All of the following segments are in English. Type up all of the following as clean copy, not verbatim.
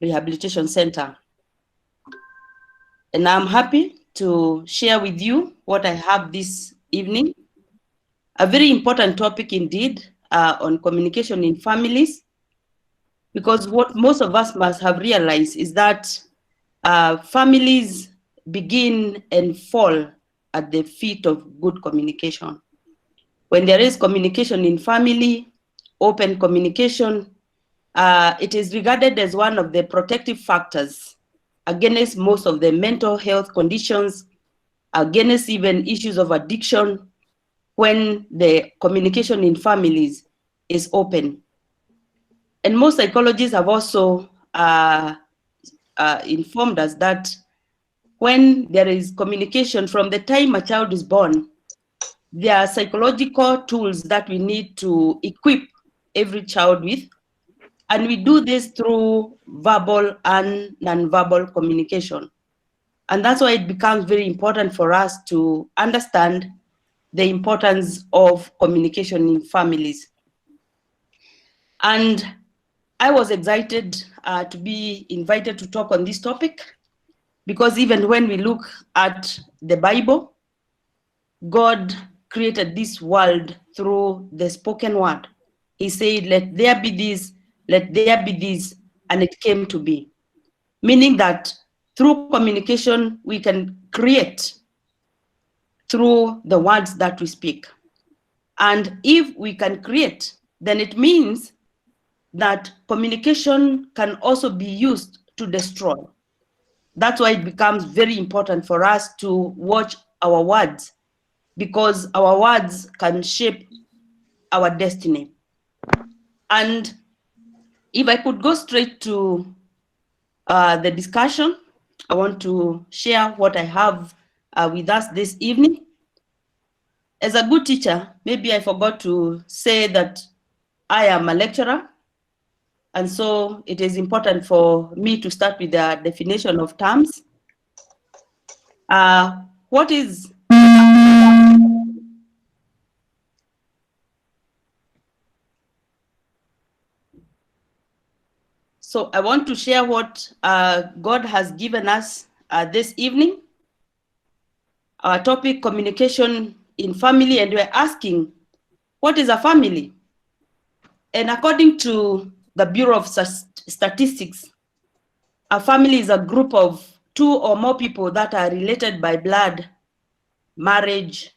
Rehabilitation Center. And I'm happy to share with you what I have this evening. A very important topic indeed on communication in families, because what most of us must have realized is that families begin and fall at the feet of good communication. When there is communication in family, open communication, it is regarded as one of the protective factors against most of the mental health conditions, against even issues of addiction, when the communication in families is open. And most psychologists have also informed us that when there is communication from the time a child is born, there are psychological tools that we need to equip every child with. And we do this through verbal and non-verbal communication. And that's why it becomes very important for us to understand the importance of communication in families. And I was excited to be invited to talk on this topic, because even when we look at the Bible, God created this world through the spoken word. He said, let there be this, let there be this, and it came to be. Meaning that through communication, we can create through the words that we speak. And if we can create, then it means that communication can also be used to destroy. That's why it becomes very important for us to watch our words, because our words can shape our destiny. And if I could go straight to the discussion, I want to share what I have with us this evening. As a good teacher, maybe I forgot to say that I am a lecturer. And so it is important for me to start with the definition of terms. What is So I want to share what God has given us this evening. Our topic, communication in family, and we're asking, what is a family? And according to the Bureau of Statistics, a family is a group of two or more people that are related by blood, marriage,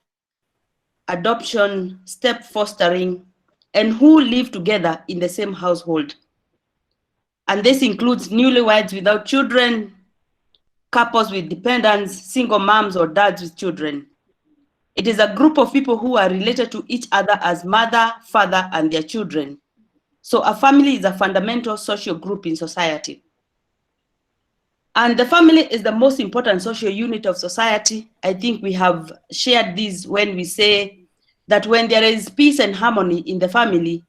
adoption, step fostering, and who live together in the same household. And this includes newlyweds without children, couples with dependents, single moms or dads with children. It is a group of people who are related to each other as mother, father, and their children. So a family is a fundamental social group in society. And the family is the most important social unit of society. I think we have shared this when we say that when there is peace and harmony in the family,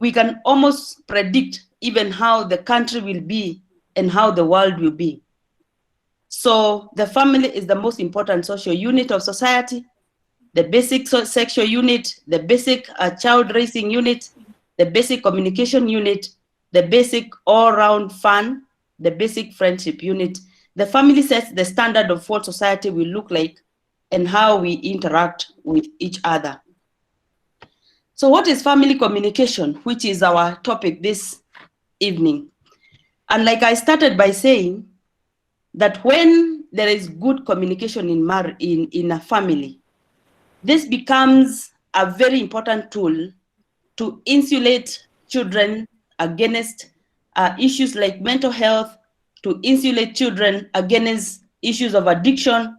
we can almost predict even how the country will be and how the world will be. So the family is the most important social unit of society, the basic sexual unit, the basic child raising unit, the basic communication unit, the basic all-round fun, the basic friendship unit. The family sets the standard of what society will look like and how we interact with each other. So what is family communication, which is our topic this evening? And like I started by saying, that when there is good communication in a family, this becomes a very important tool to insulate children against issues like mental health, to insulate children against issues of addiction,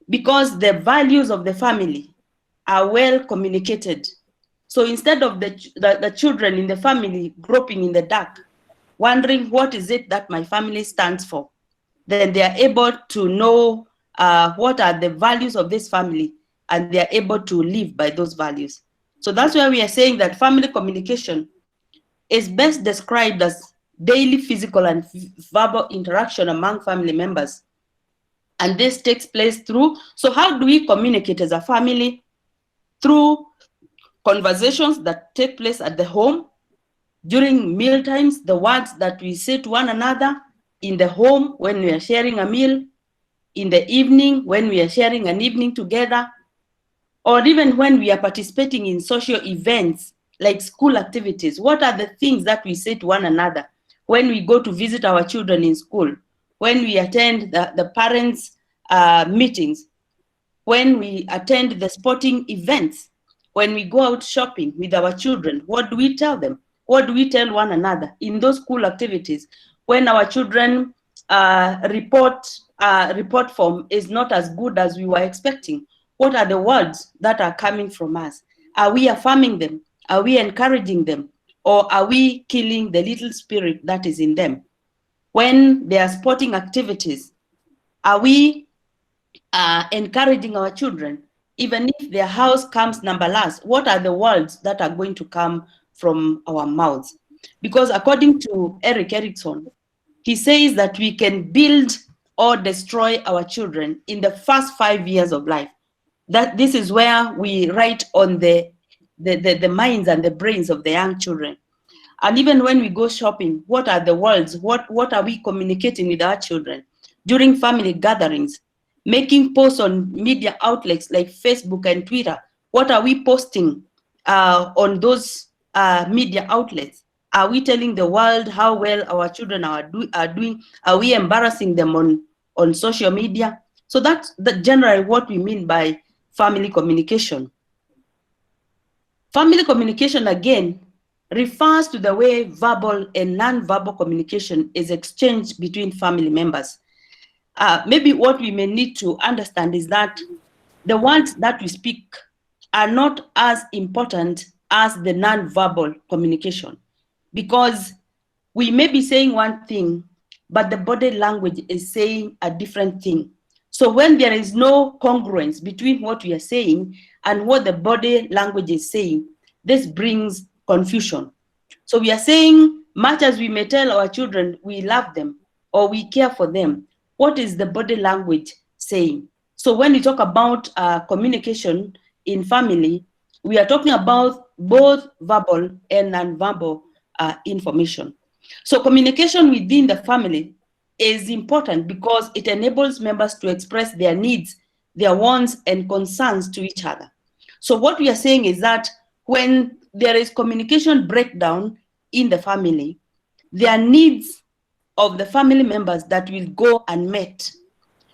because the values of the family are well communicated. So instead of the children in the family groping in the dark, wondering what is it that my family stands for, then they are able to know what are the values of this family, and they are able to live by those values. So that's why we are saying that family communication is best described as daily physical and verbal interaction among family members. And this takes place through, so how do we communicate as a family? Through conversations that take place at the home, during meal times, the words that we say to one another, in the home when we are sharing a meal, in the evening when we are sharing an evening together, or even when we are participating in social events like school activities. What are the things that we say to one another when we go to visit our children in school, when we attend the parents' meetings, when we attend the sporting events, when we go out shopping with our children? What do we tell them? What do we tell one another in those school activities? When our children report form is not as good as we were expecting, what are the words that are coming from us? Are we affirming them? Are we encouraging them? Or are we killing the little spirit that is in them? When there are sporting activities, are we encouraging our children, even if their house comes number last? What are the words that are going to come from our mouths? Because according to Eric Erickson, he says that we can build or destroy our children in the first 5 years of life. That this is where we write on the minds and the brains of the young children. And even when we go shopping, what are the words? What are we communicating with our children? During family gatherings, making posts on media outlets like Facebook and Twitter, what are we posting on those media outlets? Are we telling the world how well our children are doing? Are we embarrassing them on social media? So that's generally what we mean by family communication. Family communication, again, refers to the way verbal and non-verbal communication is exchanged between family members. Maybe what we may need to understand is that the words that we speak are not as important as the non-verbal communication, because we may be saying one thing, but the body language is saying a different thing. So when there is no congruence between what we are saying and what the body language is saying, this brings confusion. So we are saying, much as we may tell our children we love them or we care for them, what is the body language saying? So when we talk about communication in family, we are talking about both verbal and non-verbal information. So communication within the family is important because it enables members to express their needs, their wants, and concerns to each other. So what we are saying is that when there is communication breakdown in the family, there are needs of the family members that will go unmet.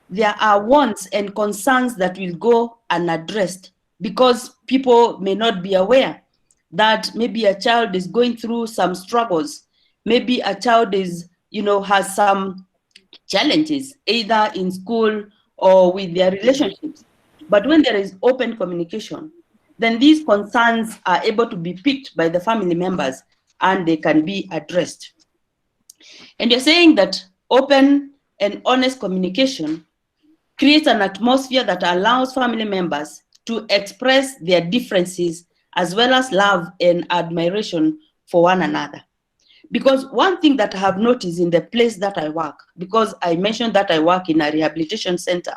There are wants and concerns that will go unaddressed because people may not be aware that maybe a child is going through some struggles. Maybe a child is, has some challenges, either in school or with their relationships. But when there is open communication, then these concerns are able to be picked by the family members and they can be addressed. And you're saying that open and honest communication creates an atmosphere that allows family members to express their differences as well as love and admiration for one another. Because one thing that I have noticed in the place that I work, because I mentioned that I work in a rehabilitation center,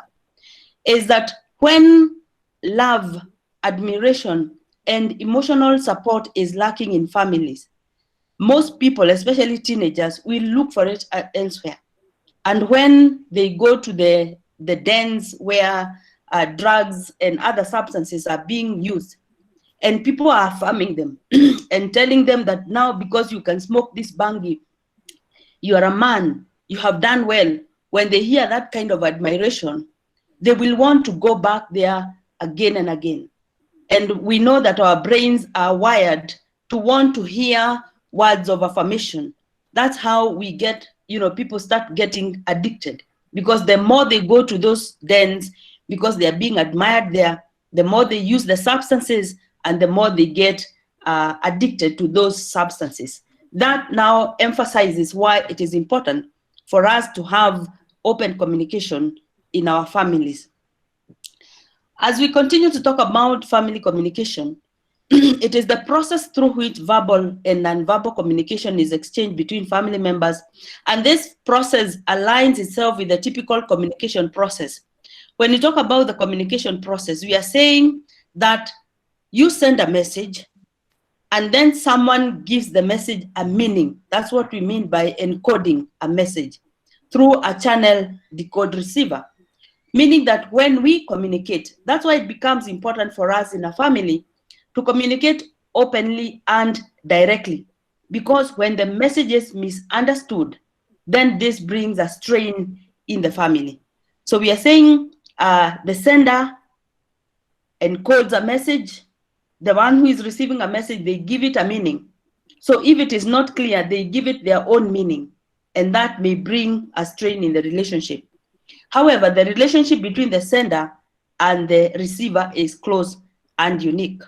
is that when love, admiration, and emotional support is lacking in families, most people, especially teenagers, will look for it elsewhere. And when they go to the dens where drugs and other substances are being used, and people are affirming them and telling them that now because you can smoke this bangi, you are a man, you have done well. When they hear that kind of admiration, they will want to go back there again and again. And we know that our brains are wired to want to hear words of affirmation. That's how we get, people start getting addicted, because the more they go to those dens, because they are being admired there, the more they use the substances and the more they get addicted to those substances. That now emphasizes why it is important for us to have open communication in our families. As we continue to talk about family communication, it is the process through which verbal and non-verbal communication is exchanged between family members. And this process aligns itself with the typical communication process. When you talk about the communication process, we are saying that you send a message, and then someone gives the message a meaning. That's what we mean by encoding a message through a channel decode receiver. Meaning that when we communicate, that's why it becomes important for us in a family to communicate openly and directly. Because when the message is misunderstood, then this brings a strain in the family. So we are saying the sender encodes a message, the one who is receiving a message, they give it a meaning. So if it is not clear, they give it their own meaning, and that may bring a strain in the relationship. However, the relationship between the sender and the receiver is close and unique.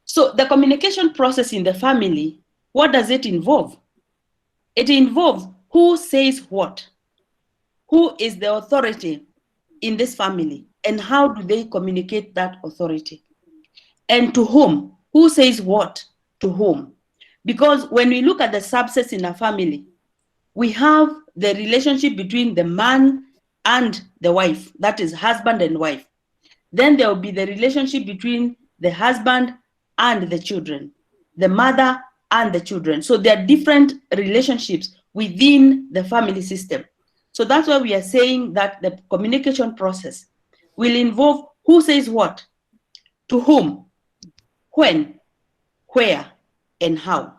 So the communication process in the family, what does it involve? It involves who says what, who is the authority in this family, and how do they communicate that authority, and to whom, who says what to whom. Because when we look at the subsets in a family, we have the relationship between the man and the wife, that is husband and wife. Then there will be the relationship between the husband and the children, the mother and the children. So there are different relationships within the family system. So that's why we are saying that the communication process will involve who says what, to whom, when, where, and how.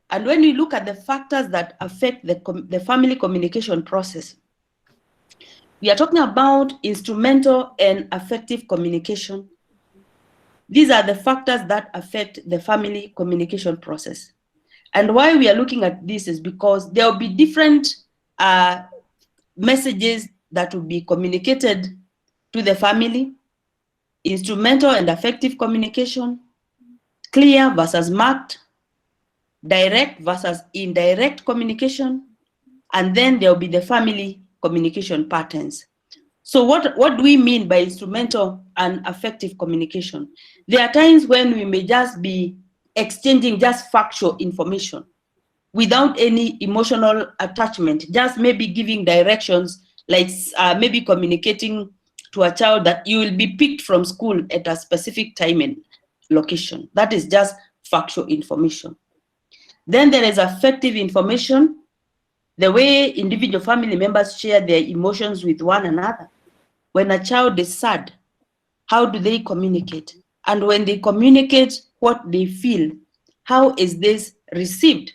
And when we look at the factors that affect the family communication process, we are talking about instrumental and affective communication. These are the factors that affect the family communication process. And why we are looking at this is because there will be different messages that will be communicated to the family: instrumental and affective communication, clear versus marked, direct versus indirect communication, and then there will be the family communication patterns. So what do we mean by instrumental and affective communication? There are times when we may just be exchanging just factual information without any emotional attachment, just maybe giving directions, like maybe communicating to a child that you will be picked from school at a specific time and location. That is just factual information. Then there is affective information, the way individual family members share their emotions with one another. When a child is sad, how do they communicate? And when they communicate what they feel, how is this received?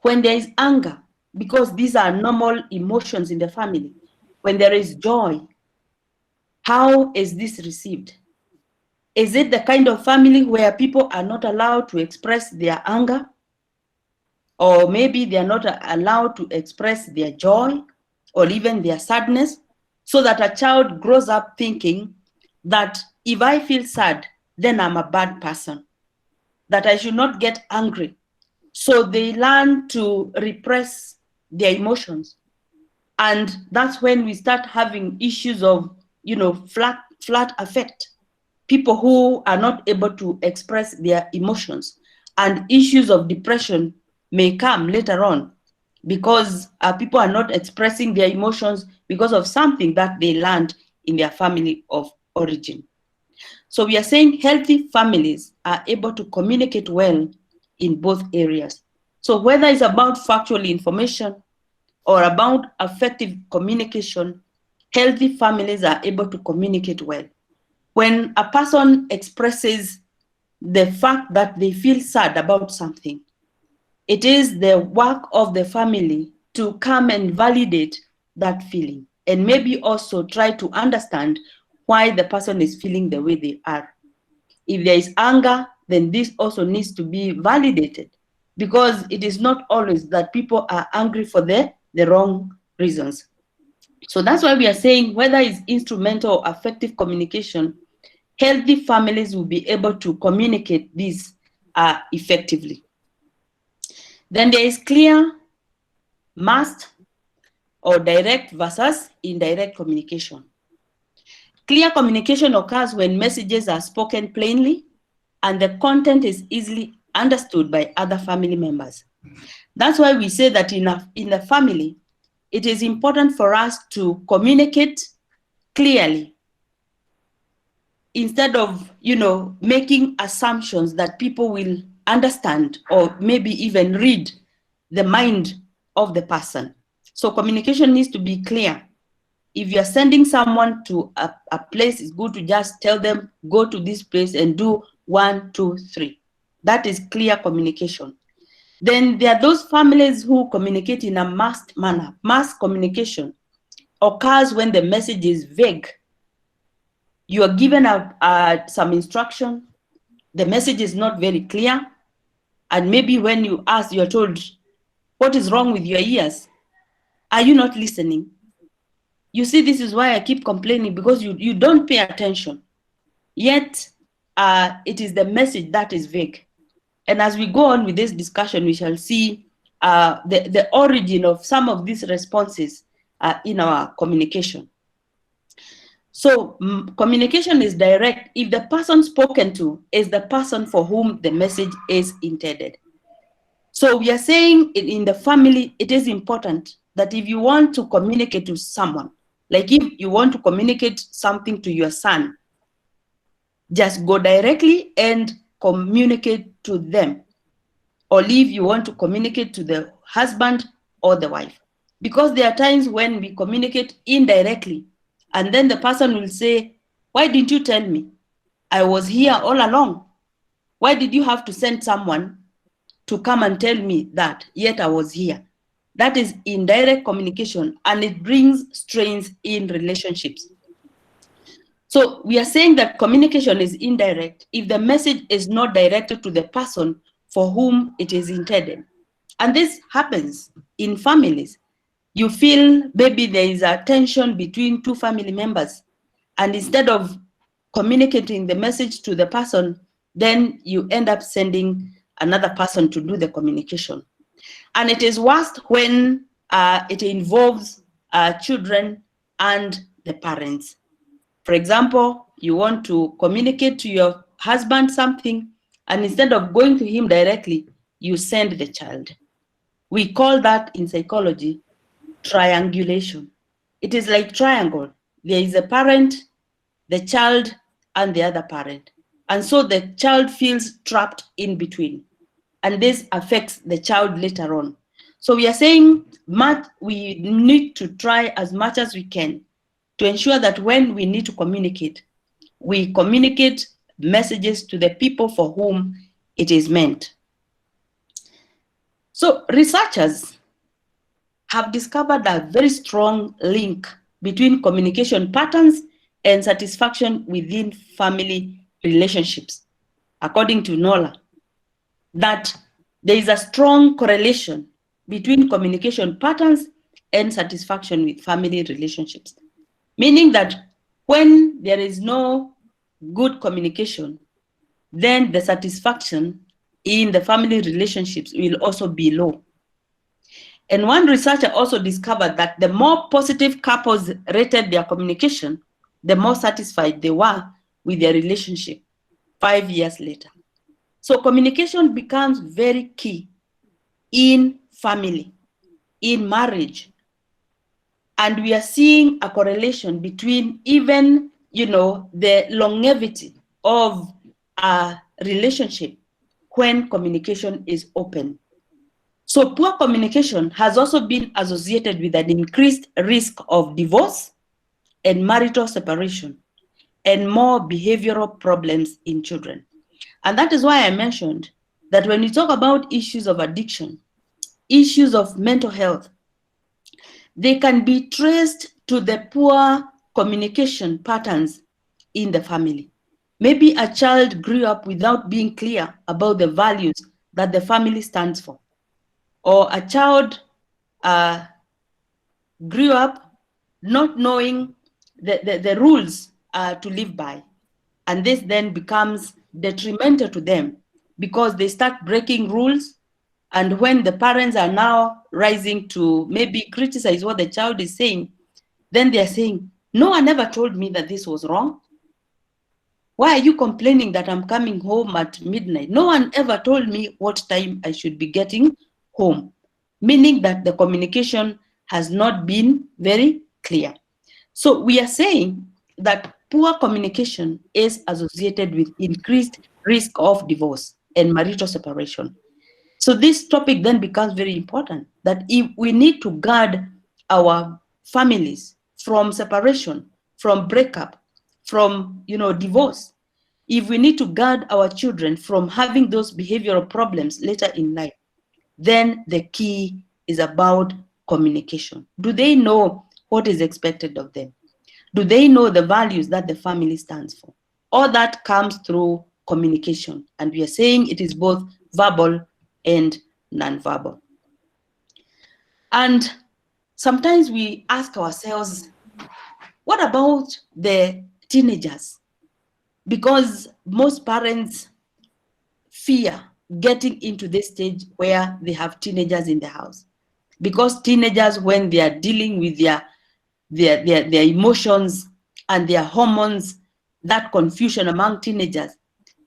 When there is anger, because these are normal emotions in the family, when there is joy, how is this received? Is it the kind of family where people are not allowed to express their anger? Or maybe they are not allowed to express their joy or even their sadness, so that a child grows up thinking that if I feel sad, then I'm a bad person, that I should not get angry. So they learn to repress their emotions. And that's when we start having issues of, flat affect, people who are not able to express their emotions, and issues of depression may come later on because people are not expressing their emotions because of something that they learned in their family of origin. So we are saying healthy families are able to communicate well in both areas. So whether it's about factual information or about affective communication, healthy families are able to communicate well. When a person expresses the fact that they feel sad about something, it is the work of the family to come and validate that feeling, and maybe also try to understand why the person is feeling the way they are. If there is anger, then this also needs to be validated, because it is not always that people are angry for the wrong reasons. So that's why we are saying whether it's instrumental or affective communication, healthy families will be able to communicate this effectively. Then there is clear, masked, or direct versus indirect communication. Clear communication occurs when messages are spoken plainly and the content is easily understood by other family members. That's why we say that in a family, it is important for us to communicate clearly instead of, making assumptions that people will understand or maybe even read the mind of the person. So communication needs to be clear. If you're sending someone to a place, it's good to just tell them, go to this place and do 1, 2, 3. That is clear communication. Then there are those families who communicate in a masked manner. Mass communication occurs when the message is vague. You are given some instruction, the message is not very clear, and maybe when you ask, you're told, what is wrong with your ears? Are you not listening? You see, this is why I keep complaining, because you don't pay attention. Yet, it is the message that is vague. And as we go on with this discussion, we shall see the origin of some of these responses in our communication. So communication is direct if the person spoken to is the person for whom the message is intended. So we are saying in the family, it is important that if you want to communicate to someone, like if you want to communicate something to your son, just go directly and communicate to them. Or if you want to communicate to the husband or the wife. Because there are times when we communicate indirectly, and then the person will say, why didn't you tell me? I was here all along. Why did you have to send someone to come and tell me that, yet I was here? That is indirect communication, and it brings strains in relationships. So we are saying that communication is indirect if the message is not directed to the person for whom it is intended. And this happens in families. You feel maybe there is a tension between two family members, and instead of communicating the message to the person, then you end up sending another person to do the communication. And it is worst when it involves children and the parents. For example, you want to communicate to your husband something, and instead of going to him directly, you send the child. We call that in psychology triangulation. It is like triangle. There is a parent, the child, and the other parent. And so the child feels trapped in between. And this affects the child later on. So we are saying we need to try as much as we can to ensure that when we need to communicate, we communicate messages to the people for whom it is meant. So researchers have discovered a very strong link between communication patterns and satisfaction within family relationships. According to Nola, that there is a strong correlation between communication patterns and satisfaction with family relationships. Meaning that when there is no good communication, then the satisfaction in the family relationships will also be low. And one researcher also discovered that the more positive couples rated their communication, the more satisfied they were with their relationship 5 years later. So communication becomes very key in family, in marriage. And we are seeing a correlation between even, the longevity of a relationship when communication is open. So poor communication has also been associated with an increased risk of divorce and marital separation and more behavioral problems in children. And that is why I mentioned that when we talk about issues of addiction, issues of mental health, they can be traced to the poor communication patterns in the family. Maybe a child grew up without being clear about the values that the family stands for. Or a child grew up not knowing the rules to live by. And this then becomes detrimental to them because they start breaking rules. And when the parents are now rising to maybe criticize what the child is saying, then they're saying, no one ever told me that this was wrong. Why are you complaining that I'm coming home at midnight? No one ever told me what time I should be getting home. Meaning that the communication has not been very clear. So we are saying that poor communication is associated with increased risk of divorce and marital separation. So this topic then becomes very important, that if we need to guard our families from separation, from breakup, from divorce, if we need to guard our children from having those behavioral problems later in life, then the key is about communication. Do they know what is expected of them? Do they know the values that the family stands for? All that comes through communication. And we are saying it is both verbal and non-verbal. And sometimes we ask ourselves, what about the teenagers? Because most parents fear getting into this stage where they have teenagers in the house. Because teenagers, when they are dealing with their emotions and their hormones, that confusion among teenagers,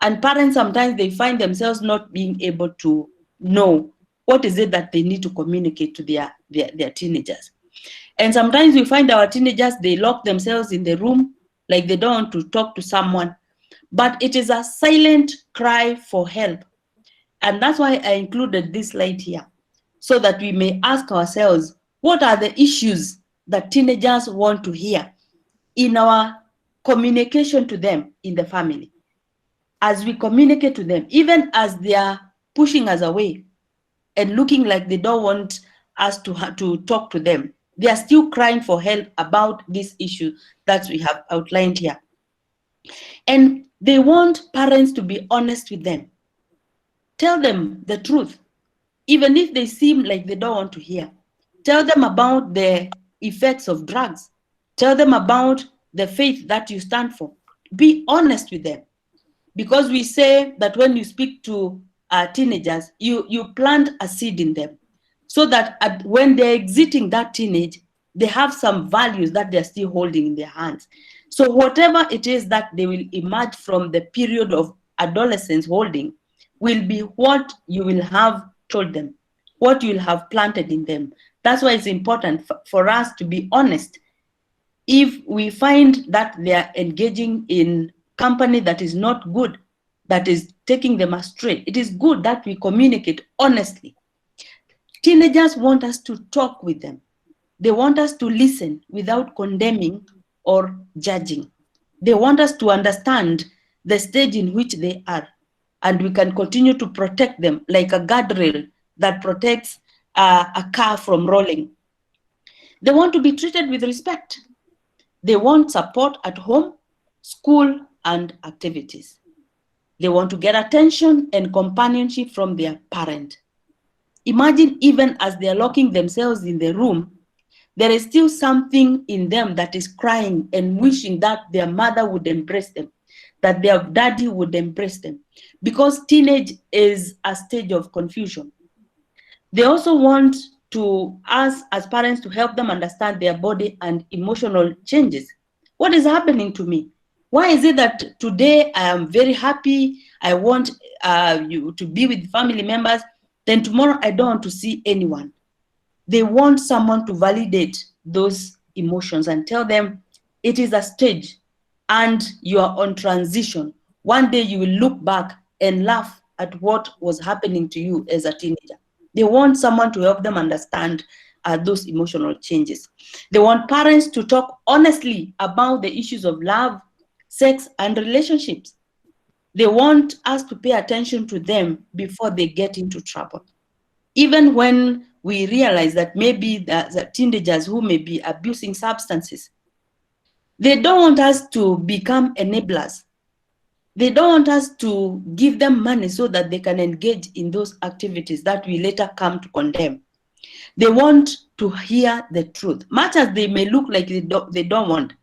and parents sometimes they find themselves not being able to know what is it that they need to communicate to their teenagers. And sometimes we find our teenagers, they lock themselves in the room, like they don't want to talk to someone, but it is a silent cry for help. And that's why I included this slide here, so that we may ask ourselves, what are the issues that teenagers want to hear in our communication to them in the family? As we communicate to them, even as they are pushing us away and looking like they don't want us to talk to them, they are still crying for help about this issue that we have outlined here. And they want parents to be honest with them. Tell them the truth, even if they seem like they don't want to hear. Tell them about the effects of drugs. Tell them about the faith that you stand for. Be honest with them. Because we say that when you speak to teenagers, you plant a seed in them, so that when they're exiting that teenage, they have some values that they're still holding in their hands. So whatever it is that they will emerge from the period of adolescence holding will be what you will have told them, what you will have planted in them. That's why it's important for us to be honest. If we find that they are engaging in company that is not good, that is taking them astray, it is good that we communicate honestly. Teenagers want us to talk with them. They want us to listen without condemning or judging. They want us to understand the stage in which they are, and we can continue to protect them like a guardrail that protects a car from rolling. They want to be treated with respect. They want support at home, school, and activities. They want to get attention and companionship from their parent. Imagine, even as they are locking themselves in the room, there is still something in them that is crying and wishing that their mother would embrace them, that their daddy would embrace them, because teenage is a stage of confusion. They also want to us as parents to help them understand their body and emotional changes. What is happening to me? Why is it that today I am very happy, I want you to be with family members, then tomorrow I don't want to see anyone? They want someone to validate those emotions and tell them it is a stage and you are on transition. One day you will look back and laugh at what was happening to you as a teenager. They want someone to help them understand those emotional changes. They want parents to talk honestly about the issues of love, sex, and relationships. They want us to pay attention to them before they get into trouble. Even when we realize that maybe the teenagers who may be abusing substances, they don't want us to become enablers. They don't want us to give them money so that they can engage in those activities that we later come to condemn. They want to hear the truth, much as they may look like they don't want.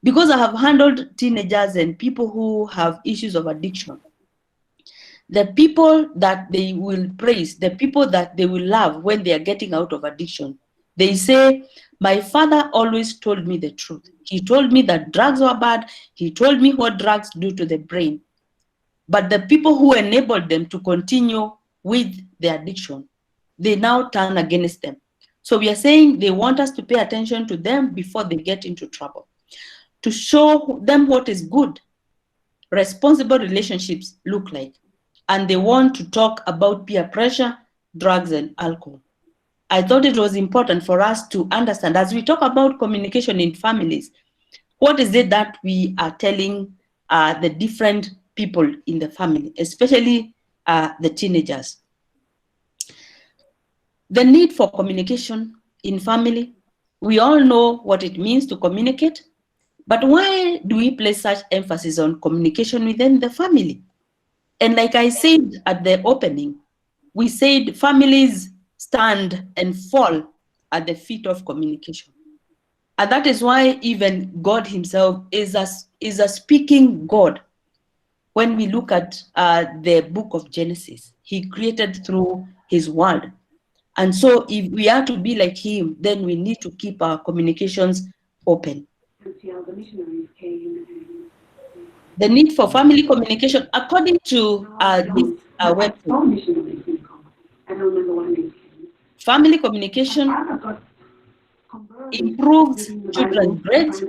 Because I have handled teenagers and people who have issues of addiction, the people that they will praise, the people that they will love when they are getting out of addiction, they say, my father always told me the truth. He told me that drugs were bad. He told me what drugs do to the brain. But the people who enabled them to continue with the addiction, they now turn against them. So we are saying they want us to pay attention to them before they get into trouble. to show them what is good, responsible relationships look like. And they want to talk about peer pressure, drugs, and alcohol. I thought it was important for us to understand, as we talk about communication in families, what is it that we are telling the different people in the family, especially the teenagers. The need for communication in family, we all know what it means to communicate, but why do we place such emphasis on communication within the family? And like I said at the opening, we said families stand and fall at the feet of communication. And that is why even God himself is a speaking God. When we look at the book of Genesis, he created through his word. And so if we are to be like him, then we need to keep our communications open. The need for family communication, according to this website, family communication improves children's grades,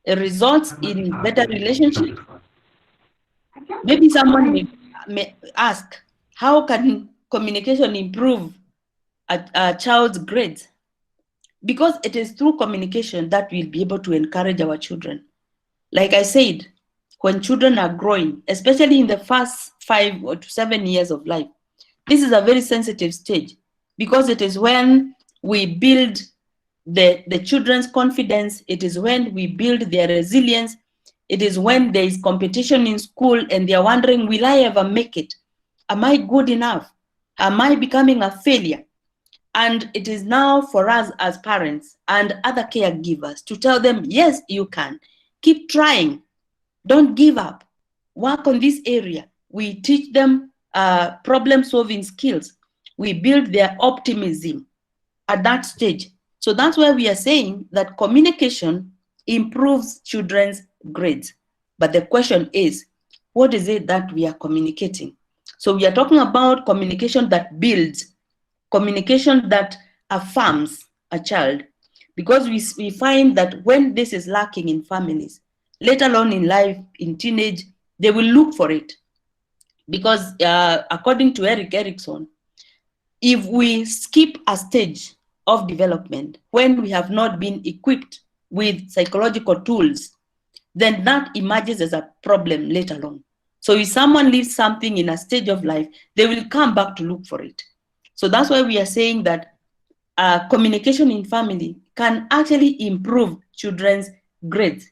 it results in better relationships. Maybe someone may ask, how can communication improve a child's grades? Because it is through communication that we'll be able to encourage our children. Like I said, when children are growing, especially in the first 5 or 7 years of life, this is a very sensitive stage because it is when we build the children's confidence. It is when we build their resilience. It is when there is competition in school and they're wondering, will I ever make it? Am I good enough? Am I becoming a failure? And it is now for us as parents and other caregivers to tell them, yes, you can. Keep trying. Don't give up. Work on this area. We teach them problem-solving skills. We build their optimism at that stage. So that's why we are saying that communication improves children's grades. But the question is, what is it that we are communicating? So we are talking about communication that builds, communication that affirms a child, because we find that when this is lacking in families, later on in life, in teenage, they will look for it. Because according to Erik Erikson, if we skip a stage of development when we have not been equipped with psychological tools, then that emerges as a problem later on. So if someone leaves something in a stage of life, they will come back to look for it. So that's why we are saying that communication in family can actually improve children's grades.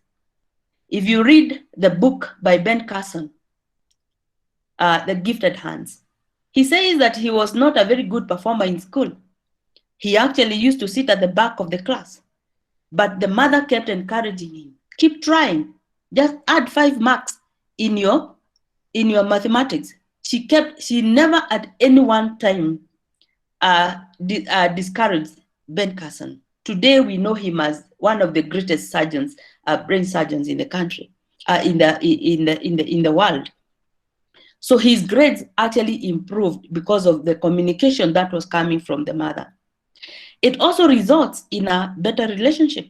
If you read the book by Ben Carson, The Gifted Hands, he says that he was not a very good performer in school. He actually used to sit at the back of the class, but the mother kept encouraging him, keep trying, just add 5 marks in your mathematics. She never at any one time discouraged Ben Carson. Today we know him as one of the greatest surgeons, brain surgeons in the country, in the world. So his grades actually improved because of the communication that was coming from the mother. It also results in a better relationship.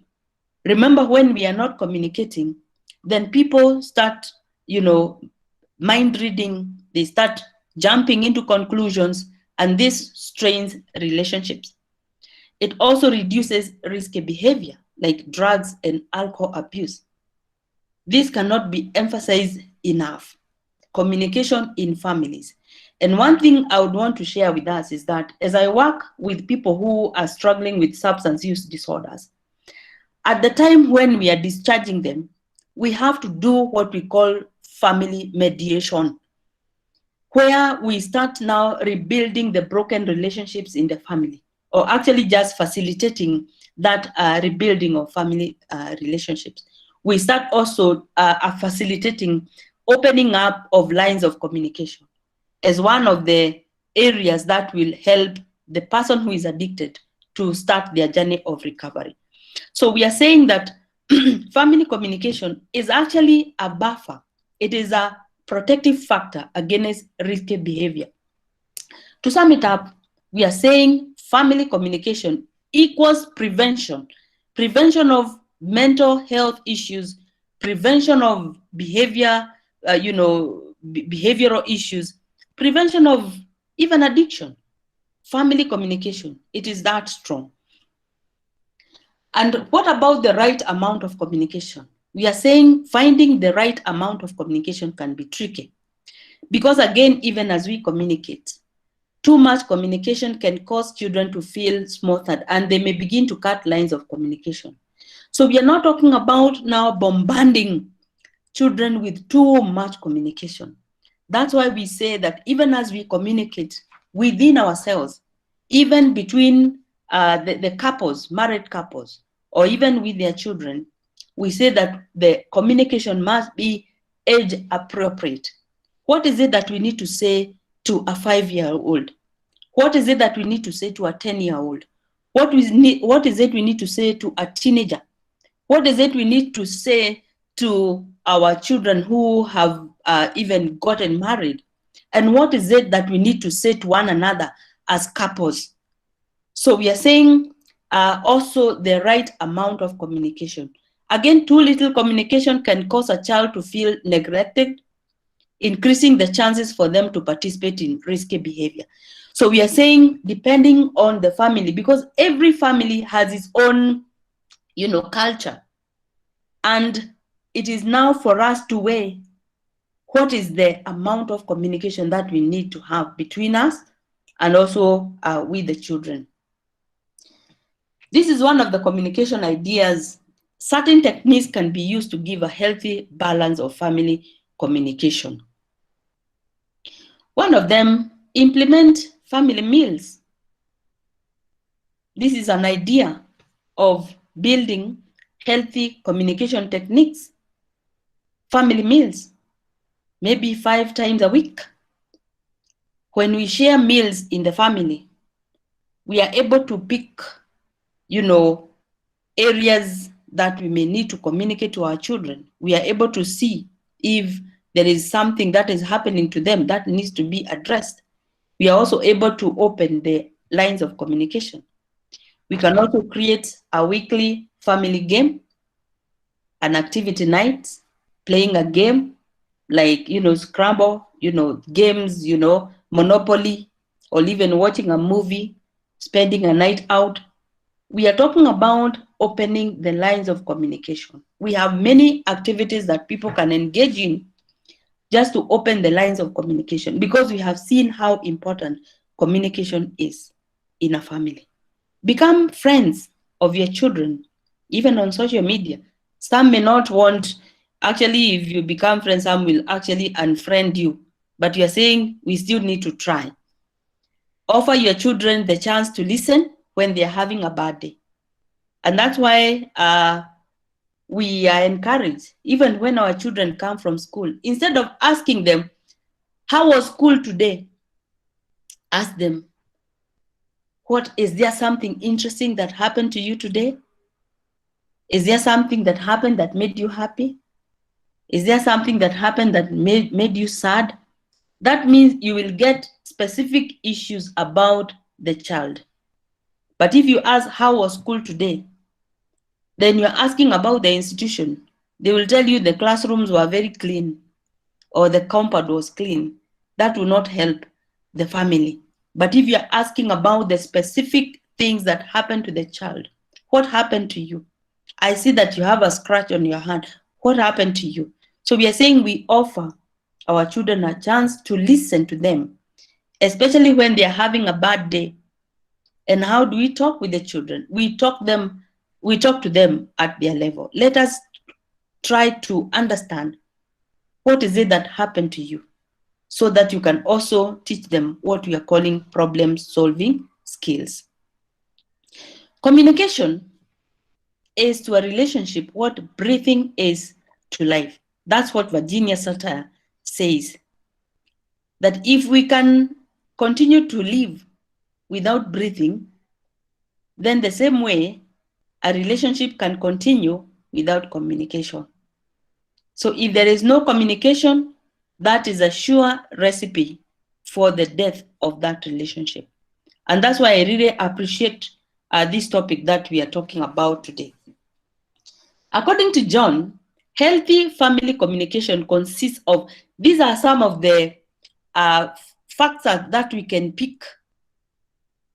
Remember, when we are not communicating, then people start, mind reading, they start jumping into conclusions, and this strains relationships. It also reduces risky behavior like drugs and alcohol abuse. This cannot be emphasized enough. Communication in families. And one thing I would want to share with us is that as I work with people who are struggling with substance use disorders, at the time when we are discharging them, we have to do what we call family mediation, where we start now rebuilding the broken relationships in the family, or actually just facilitating that rebuilding of family relationships. We start also facilitating opening up of lines of communication as one of the areas that will help the person who is addicted to start their journey of recovery. So we are saying that family communication is actually a buffer. It is a protective factor against risky behavior. To sum it up, we are saying family communication equals prevention. prevention of mental health issues, prevention of behavioral issues, prevention of even addiction, family communication. It is that strong. And what about the right amount of communication? We are saying finding the right amount of communication can be tricky. Because again, even as we communicate, too much communication can cause children to feel smothered and they may begin to cut lines of communication. So we are not talking about now bombarding children with too much communication. That's why we say that even as we communicate within ourselves, even between the couples, married couples, or even with their children, we say that the communication must be age appropriate. What is it that we need to say to a 5-year-old? What is it that we need to say to a 10-year-old? What is it we need to say to a teenager? What is it we need to say to our children who have even gotten married? And what is it that we need to say to one another as couples? So we are saying also the right amount of communication. Again, too little communication can cause a child to feel neglected, increasing the chances for them to participate in risky behavior. So we are saying depending on the family, because every family has its own, culture. And it is now for us to weigh what is the amount of communication that we need to have between us and also with the children. This is one of the communication ideas. Certain techniques can be used to give a healthy balance of family communication. One of them, implement family meals. This is an idea of building healthy communication techniques. Family meals, maybe 5 times a week. When we share meals in the family, we are able to pick, areas that we may need to communicate to our children. We are able to see if there is something that is happening to them that needs to be addressed. We are also able to open the lines of communication. We can also create a weekly family game, an activity night, playing a game like, Scrabble, games, Monopoly, or even watching a movie, spending a night out. We are talking about opening the lines of communication. We have many activities that people can engage in just to open the lines of communication, because we have seen how important communication is in a family. Become friends of your children, even on social media. Some may not want, actually, if you become friends, some will actually unfriend you. But you're saying we still need to try. Offer your children the chance to listen when they're having a bad day. And that's why we are encouraged, even when our children come from school, instead of asking them, how was school today? Ask them, is there something interesting that happened to you today? Is there something that happened that made you happy? Is there something that happened that made you sad? That means you will get specific issues about the child. But if you ask, how was school today? Then you're asking about the institution. They will tell you the classrooms were very clean or the compound was clean. That will not help the family. But if you're asking about the specific things that happened to the child, what happened to you? I see that you have a scratch on your hand. What happened to you? So we are saying we offer our children a chance to listen to them, especially when they are having a bad day. And how do we talk with the children? We talk to them at their level. Let us try to understand what is it that happened to you, so that you can also teach them what we are calling problem-solving skills. Communication is to a relationship what breathing is to life. That's what Virginia Satir says. That if we can continue to live without breathing, then the same way a relationship can continue without communication. So if there is no communication, that is a sure recipe for the death of that relationship. And that's why I really appreciate this topic that we are talking about today. According to John, healthy family communication consists of, these are some of the factors that we can pick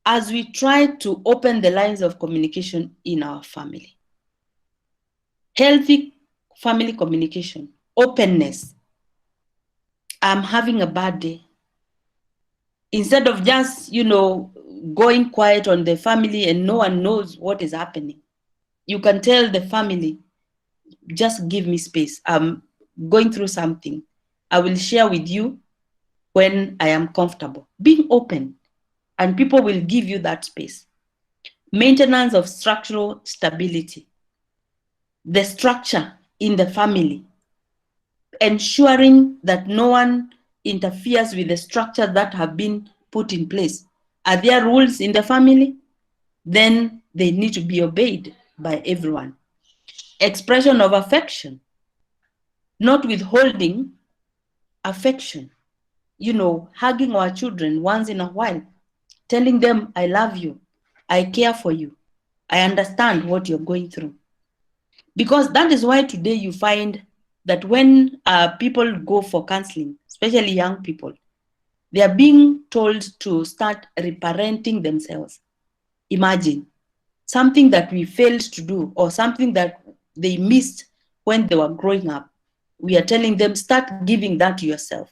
as we try to open the lines of communication in our family. Healthy family communication, openness. I'm having a bad day. Instead of just, going quiet on the family and no one knows what is happening, you can tell the family, just give me space. I'm going through something. I will share with you when I am comfortable. Being open, and people will give you that space. Maintenance of structural stability. The structure in the family, ensuring that no one interferes with the structure that have been put in place. Are there rules in the family? Then they need to be obeyed by everyone. Expression of affection, not withholding affection. Hugging our children once in a while, telling them, I love you, I care for you, I understand what you're going through. Because that is why today you find that when people go for counseling, especially young people, they are being told to start reparenting themselves. Imagine something that we failed to do or something that they missed when they were growing up. We are telling them, start giving that to yourself.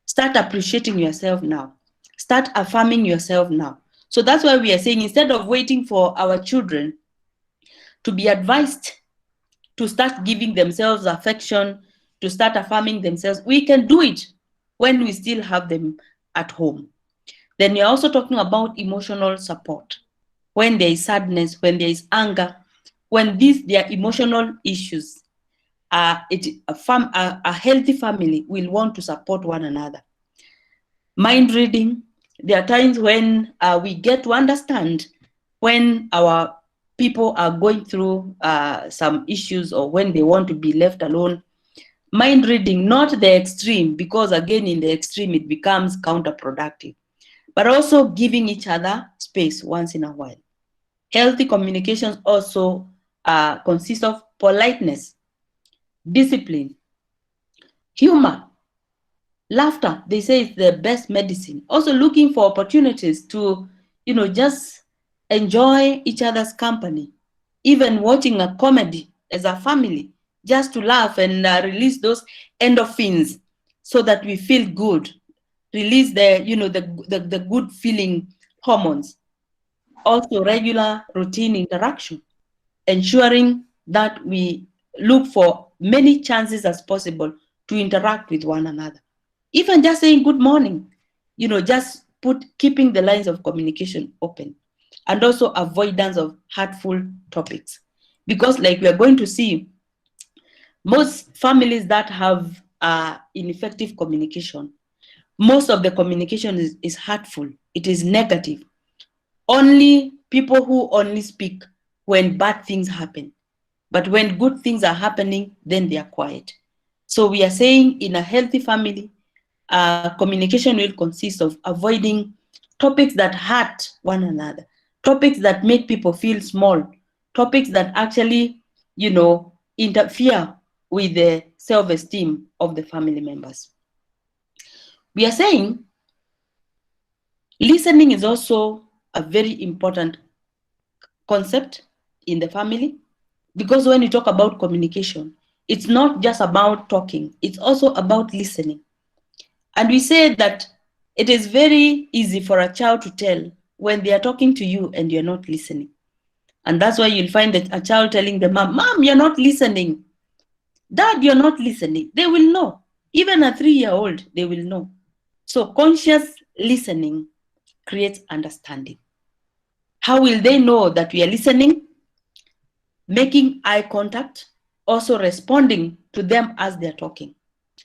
Start appreciating yourself now. Start affirming yourself now. So that's why we are saying, instead of waiting for our children to be advised to start giving themselves affection, to start affirming themselves, we can do it when we still have them at home. Then you're also talking about emotional support. When there is sadness, when there is anger, when there are emotional issues, a healthy family will want to support one another. Mind reading. There are times when we get to understand when our people are going through some issues or when they want to be left alone. Mind reading, not the extreme, because again, in the extreme, it becomes counterproductive, but also giving each other space once in a while. Healthy communications also consist of politeness, discipline, humor, laughter. They say it's the best medicine. Also looking for opportunities to, just enjoy each other's company. Even watching a comedy as a family, just to laugh and release those endorphins so that we feel good. Release the good feeling hormones. Also regular routine interaction, ensuring that we look for many chances as possible to interact with one another. Even just saying good morning, just keeping the lines of communication open, and also avoidance of hurtful topics. Because like we are going to see, most families that have ineffective communication, most of the communication is hurtful. It is negative. Only people who only speak when bad things happen. But when good things are happening, then they are quiet. So we are saying in a healthy family, communication will consist of avoiding topics that hurt one another, topics that make people feel small, topics that actually, interfere with the self-esteem of the family members. We are saying listening is also a very important concept in the family, because when you talk about communication, it's not just about talking, it's also about listening. And we say that it is very easy for a child to tell when they are talking to you and you're not listening. And that's why you'll find that a child telling the mom, you're not listening. Dad, you're not listening. They will know. Even a 3-year-old, they will know. So conscious listening creates understanding. How will they know that we are listening? Making eye contact, also responding to them as they're talking.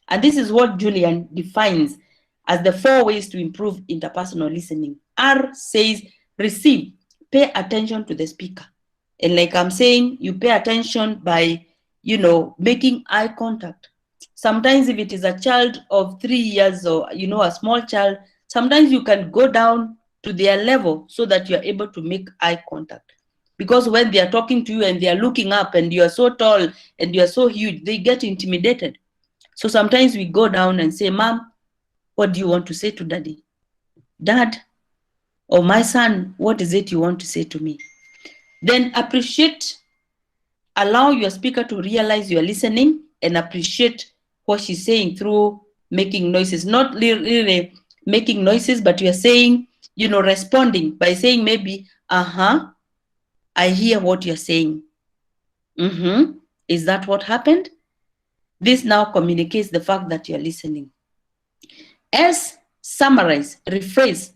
And this is what Julian defines as the 4 ways to improve interpersonal listening. R says receive, pay attention to the speaker. And like I'm saying, you pay attention by, making eye contact. Sometimes if it is a child of 3 years or, a small child, sometimes you can go down to their level so that you're able to make eye contact. Because when they are talking to you and they are looking up and you are so tall and you are so huge, they get intimidated. So sometimes we go down and say, Mom, what do you want to say to Daddy? Dad, or my son, what is it you want to say to me? Then appreciate, allow your speaker to realize you are listening and appreciate what she's saying through making noises. Not really making noises, but you're saying, responding by saying maybe, I hear what you're saying. Is that what happened? This now communicates the fact that you're listening. S, summarize, rephrase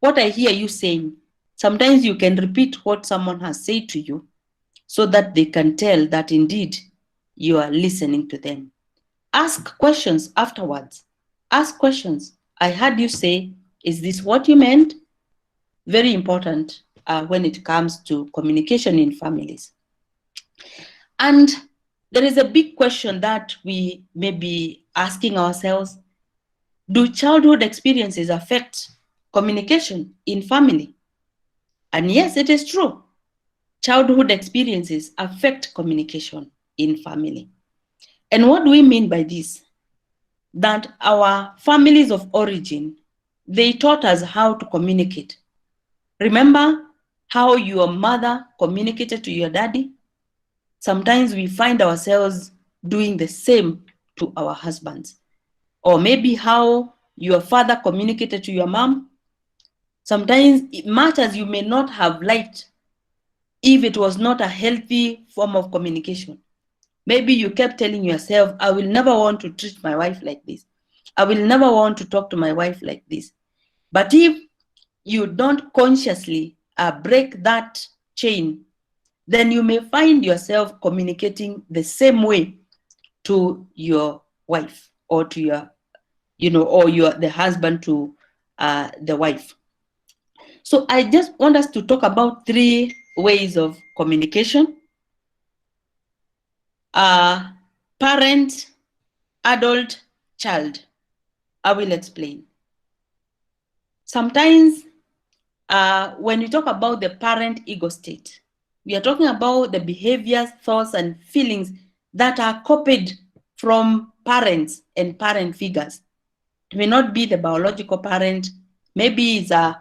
what I hear you saying. Sometimes you can repeat what someone has said to you so that they can tell that indeed you are listening to them. Ask questions afterwards. Ask questions. I heard you say, is this what you meant? Very important when it comes to communication in families. And there is a big question that we may be asking ourselves. Do childhood experiences affect communication in family? And yes, it is true. Childhood experiences affect communication in family. And what do we mean by this? That our families of origin, they taught us how to communicate. Remember how your mother communicated to your daddy? Sometimes we find ourselves doing the same to our husbands. Or maybe how your father communicated to your mom. Sometimes, much as you may not have liked, if it was not a healthy form of communication, maybe you kept telling yourself, I will never want to treat my wife like this. I will never want to talk to my wife like this. But if you don't consciously break that chain, then you may find yourself communicating the same way to your wife or to your, the husband to the wife. So I just want us to talk about 3 ways of communication. Parent, adult, child. I will explain. Sometimes when we talk about the parent ego state, we are talking about the behaviors, thoughts, and feelings that are copied from parents and parent figures. It may not be the biological parent, maybe it's the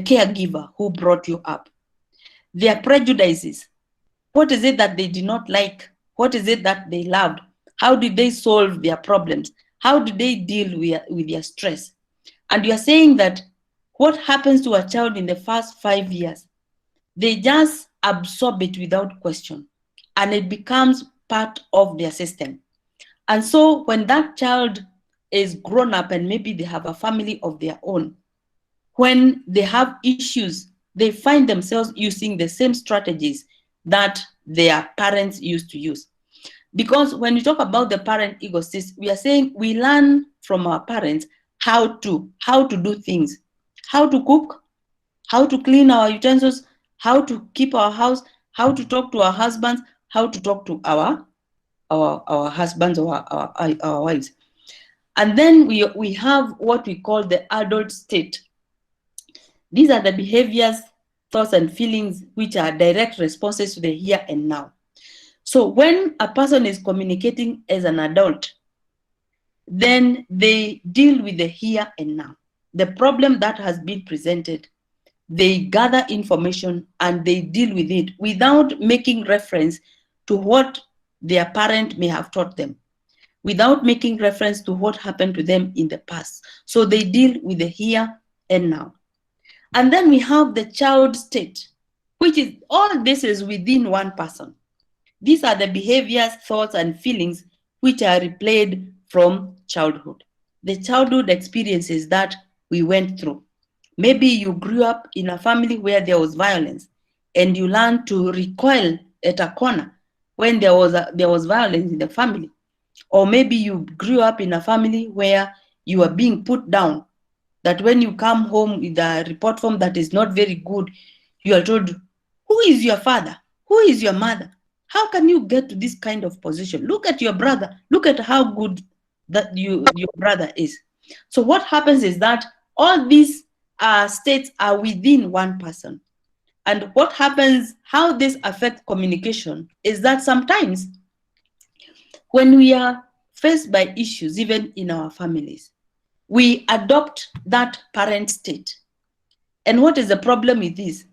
caregiver who brought you up. Their prejudices. What is it that they did not like? What is it that they loved? How did they solve their problems? How do they deal with their stress? And you are saying that what happens to a child in the first 5 years, they just absorb it without question, and it becomes part of their system. And so when that child is grown up and maybe they have a family of their own, when they have issues, they find themselves using the same strategies that their parents used to use. Because when we talk about the parent ego system, we are saying we learn from our parents how to do things, how to cook, how to clean our utensils, how to keep our house, how to talk to our husbands, how to talk to our husbands or our wives. And then we have what we call the adult state. These are the behaviors, thoughts, and feelings which are direct responses to the here and now. So when a person is communicating as an adult, then they deal with the here and now. The problem that has been presented, they gather information and they deal with it without making reference to what their parent may have taught them, without making reference to what happened to them in the past. So they deal with the here and now. And then we have the child state, which is all this is within one person. These are the behaviors, thoughts, and feelings which are replayed from childhood. The childhood experiences that we went through. Maybe you grew up in a family where there was violence and you learned to recoil at a corner when there was violence in the family. Or maybe you grew up in a family where you are being put down, that when you come home with a report form that is not very good, you are told, who is your father? Who is your mother? How can you get to this kind of position? Look at your brother. Look at how good that your brother is. So what happens is that all these states are within one person. And what happens, how this affects communication, is that sometimes when we are faced by issues, even in our families, we adopt that parent state. And what is the problem with this?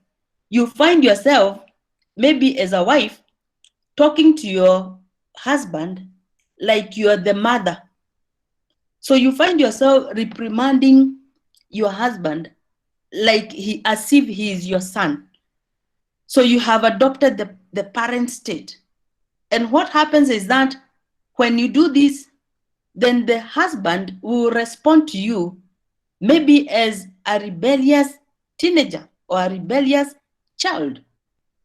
You find yourself, maybe as a wife, talking to your husband like you are the mother. So you find yourself reprimanding your husband like as if he is your son. So you have adopted the parent state. And what happens is that when you do this, then the husband will respond to you maybe as a rebellious teenager or a rebellious child,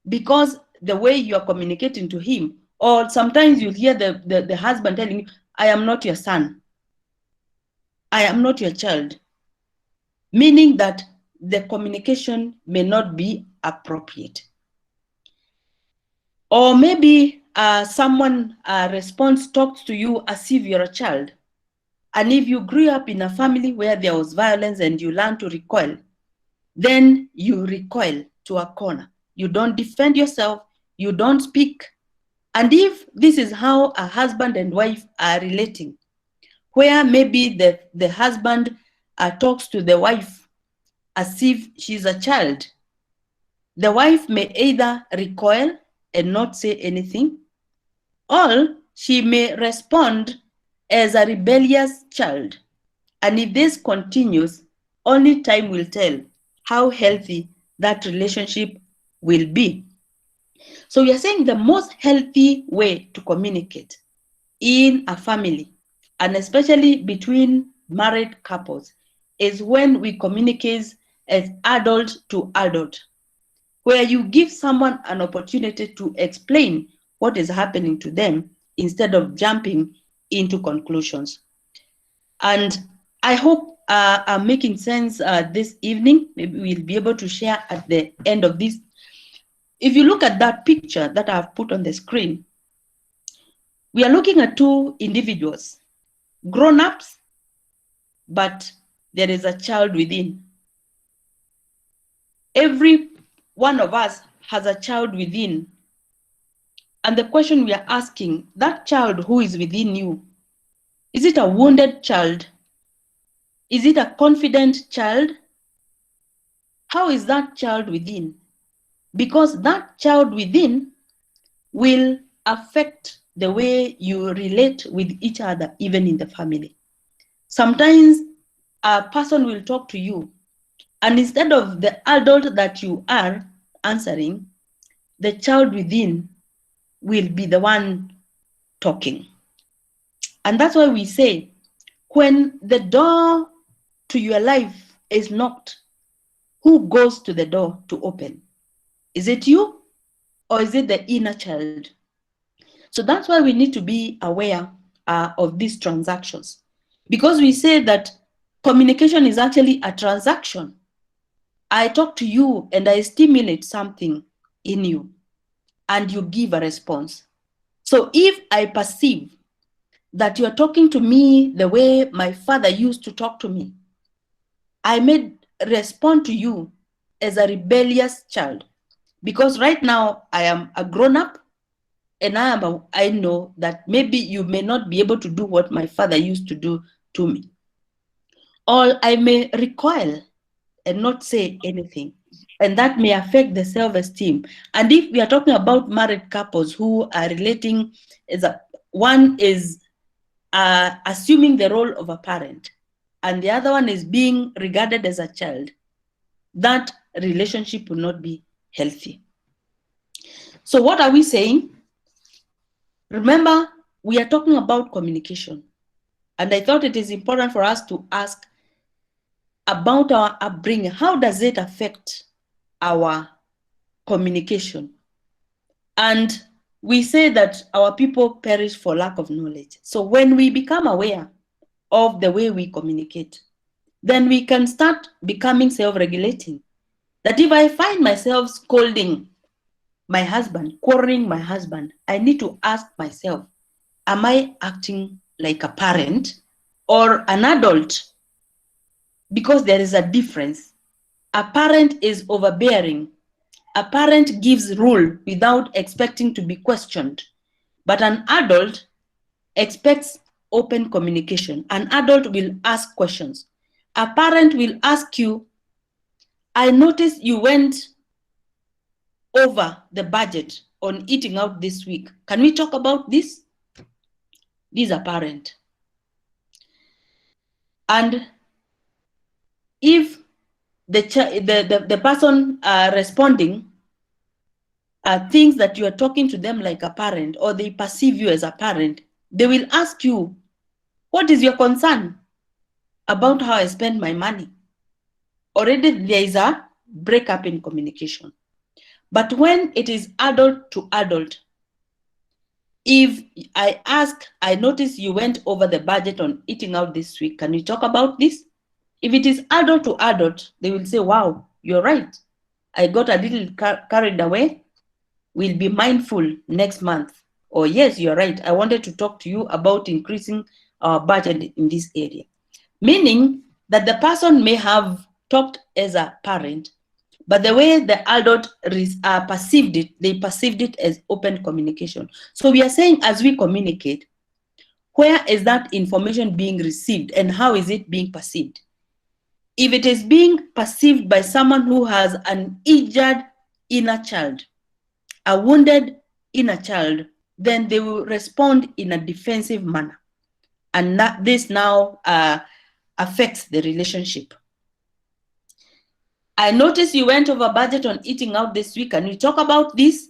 because the way you are communicating to him, or sometimes you'll hear the husband telling you, I am not your son, I am not your child, meaning that the communication may not be appropriate. Or maybe someone responds, talks to you as if you're a child. And if you grew up in a family where there was violence and you learn to recoil, then you recoil to a corner. You don't defend yourself, you don't speak. And if this is how a husband and wife are relating, where maybe the husband talks to the wife as if she's a child, the wife may either recoil and not say anything, or she may respond as a rebellious child. And if this continues, only time will tell how healthy that relationship will be. So we are saying the most healthy way to communicate in a family, and especially between married couples, is when we communicate as adult to adult, where you give someone an opportunity to explain what is happening to them instead of jumping into conclusions. And I hope I'm making sense this evening. Maybe we'll be able to share at the end of this. If you look at that picture that I've put on the screen, we are looking at two individuals, grown-ups, but there is a child within. Every one of us has a child within. And the question we are asking, that child who is within you, is it a wounded child? Is it a confident child? How is that child within? Because that child within will affect the way you relate with each other, even in the family. Sometimes a person will talk to you, and instead of the adult that you are answering, the child within will be the one talking. And that's why we say, when the door to your life is knocked, who goes to the door to open? Is it you, or is it the inner child? So that's why we need to be aware of these transactions, because we say that communication is actually a transaction. I talk to you and I stimulate something in you, and you give a response. So if I perceive that you're talking to me the way my father used to talk to me, I may respond to you as a rebellious child, because right now I am a grown-up, and I know that maybe you may not be able to do what my father used to do to me. Or I may recoil and not say anything, and that may affect the self-esteem. And if we are talking about married couples who are relating, one is assuming the role of a parent, and the other one is being regarded as a child, that relationship will not be healthy. So what are we saying? Remember, we are talking about communication. And I thought it is important for us to ask about our upbringing. How does it affect our communication? And we say that our people perish for lack of knowledge. So when we become aware of the way we communicate, then we can start becoming self-regulating. That if I find myself scolding my husband, quarreling my husband, I need to ask myself, am I acting like a parent or an adult? Because there is a difference. A parent is overbearing A parent gives rule without expecting to be questioned, but an adult expects open communication. An adult will ask questions. A parent will ask you, I noticed you went over the budget on eating out this week. Can we talk about this? These are parent. And if the person responding thinks that you are talking to them like a parent, or they perceive you as a parent, they will ask you, what is your concern about how I spend my money? Already there is a breakup in communication. But when it is adult to adult, if I ask, I notice you went over the budget on eating out this week, can we talk about this? If it is adult to adult, they will say, wow, you're right. I got a little carried away. We'll be mindful next month. Or yes, you're right. I wanted to talk to you about increasing our budget in this area. Meaning that the person may have talked as a parent, but the way the adult perceived it, they perceived it as open communication. So we are saying, as we communicate, where is that information being received and how is it being perceived? If it is being perceived by someone who has an injured inner child, a wounded inner child, then they will respond in a defensive manner. And this now affects the relationship. I noticed you went over budget on eating out this week. Can we talk about this?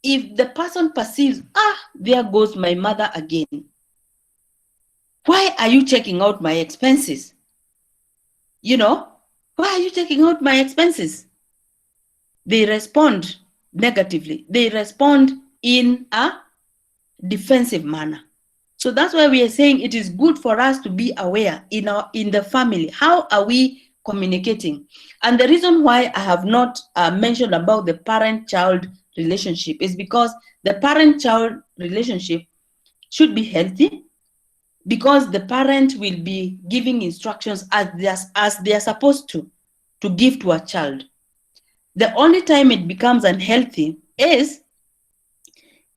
If the person perceives, there goes my mother again. Why are you checking out my expenses? You know, why are you checking out my expenses? They respond negatively. They respond in a defensive manner. So that's why we are saying it is good for us to be aware in the family. How are we communicating? And the reason why I have not mentioned about the parent-child relationship is because the parent-child relationship should be healthy, because the parent will be giving instructions as they are supposed to give to a child. The only time it becomes unhealthy is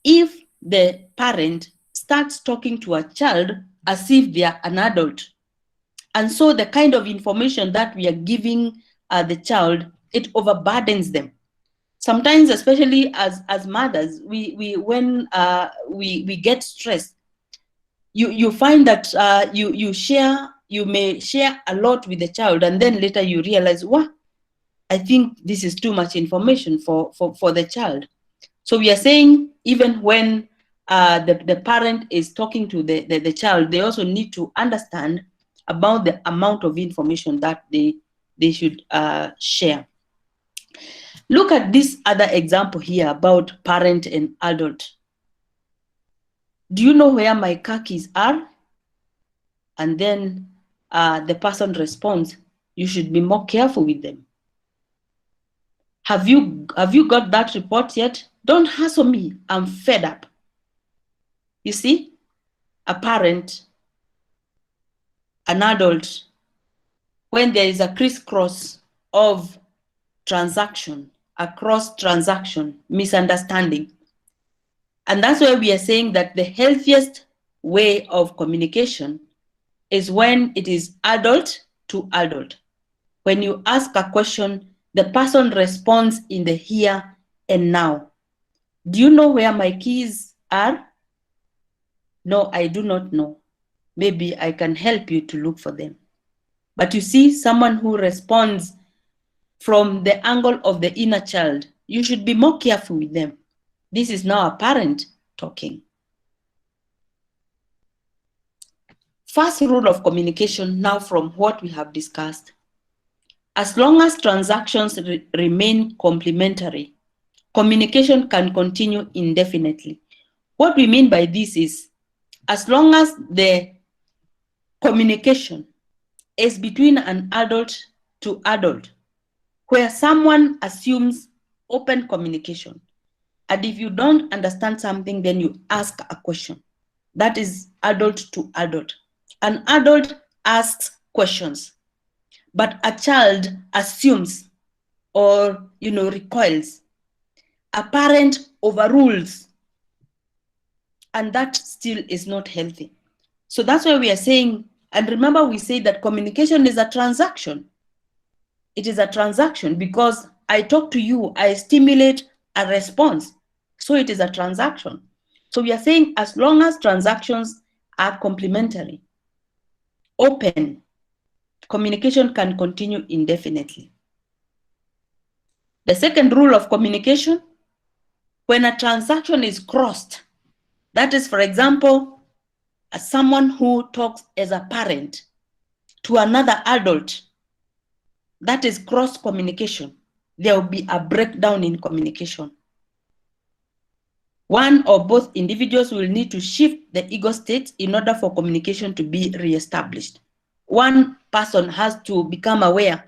if the parent starts talking to a child as if they are an adult. And so the kind of information that we are giving the child, it overburdens them. Sometimes, especially as mothers, when we get stressed, you find that you may share a lot with the child, and then later you realize, wow, I think this is too much information for the child. So we are saying, even when the parent is talking to the child, they also need to understand about the amount of information that they should share. Look at this other example here about parent and adult. Do you know where my car keys are? And then the person responds, you should be more careful with them. Have you got that report yet? Don't hassle me. I'm fed up. You see, a parent, an adult, when there is a crisscross of transaction, a cross transaction, misunderstanding. And that's why we are saying that the healthiest way of communication is when it is adult to adult. When you ask a question, the person responds in the here and now. Do you know where my keys are? No, I do not know. Maybe I can help you to look for them. But you see, someone who responds from the angle of the inner child, you should be more careful with them. This is now a parent talking. First rule of communication, now from what we have discussed. As long as transactions remain complementary, communication can continue indefinitely. What we mean by this is, as long as the communication is between an adult to adult, where someone assumes open communication, and if you don't understand something, then you ask a question. That is adult to adult. An adult asks questions, but a child assumes. or, recoils. A parent overrules, and that still is not healthy. So that's why we are saying, and remember we say that communication is a transaction. It is a transaction because I talk to you, I stimulate a response. So it is a transaction. So we are saying as long as transactions are complementary, open, communication can continue indefinitely. The second rule of communication, when a transaction is crossed, that is, for example, someone who talks as a parent to another adult, that is cross communication. There will be a breakdown in communication. One or both individuals will need to shift the ego state in order for communication to be reestablished. One person has to become aware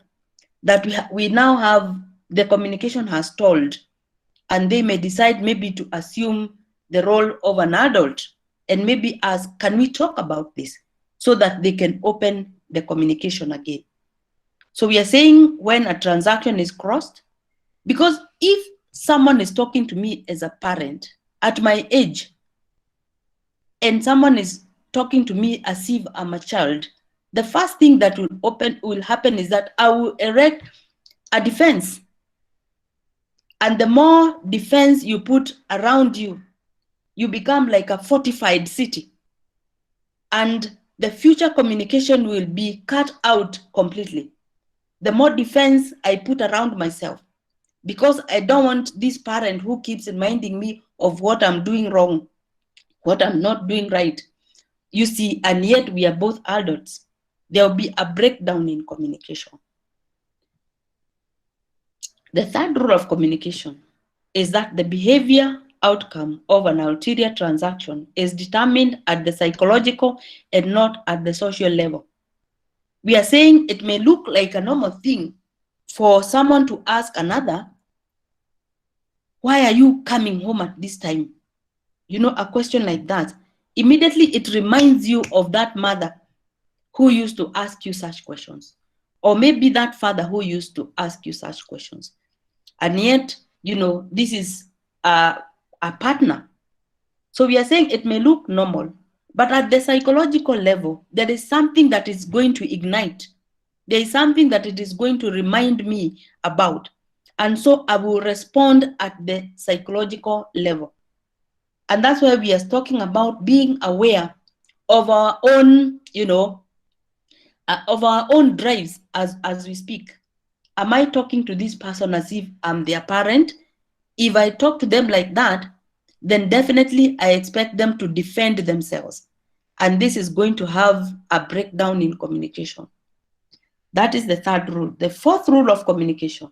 that we now have the communication has stalled, and they may decide maybe to assume the role of an adult and maybe ask, can we talk about this, so that they can open the communication again. So we are saying when a transaction is crossed, because if someone is talking to me as a parent at my age, and someone is talking to me as if I'm a child, the first thing that will happen is that I will erect a defense. And the more defense you put around you, you become like a fortified city. And the future communication will be cut out completely. The more defense I put around myself, because I don't want this parent who keeps reminding me of what I'm doing wrong, what I'm not doing right. You see, and yet we are both adults. There will be a breakdown in communication. The third rule of communication is that the behavior outcome of an ulterior transaction is determined at the psychological and not at the social level. We are saying it may look like a normal thing for someone to ask another, why are you coming home at this time? A question like that. Immediately it reminds you of that mother who used to ask you such questions. Or maybe that father who used to ask you such questions. And yet, this is a partner. So we are saying it may look normal, but at the psychological level, there is something that is going to ignite. There is something that it is going to remind me about. And so I will respond at the psychological level. And that's why we are talking about being aware of our own, of our own drives as we speak. Am I talking to this person as if I'm their parent? If I talk to them like that, then definitely I expect them to defend themselves. And this is going to have a breakdown in communication. That is the third rule. The fourth rule of communication.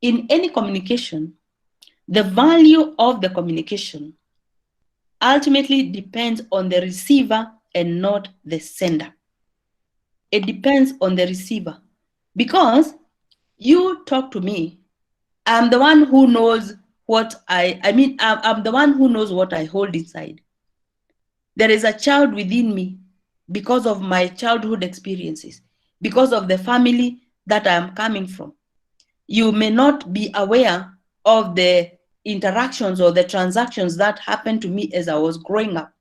In any communication, the value of the communication ultimately depends on the receiver and not the sender. It depends on the receiver. Because you talk to me, I'm the one who knows what I'm the one who knows what I hold inside. There is a child within me because of my childhood experiences, because of the family that I am coming from. You may not be aware of the interactions or the transactions that happened to me as I was growing up.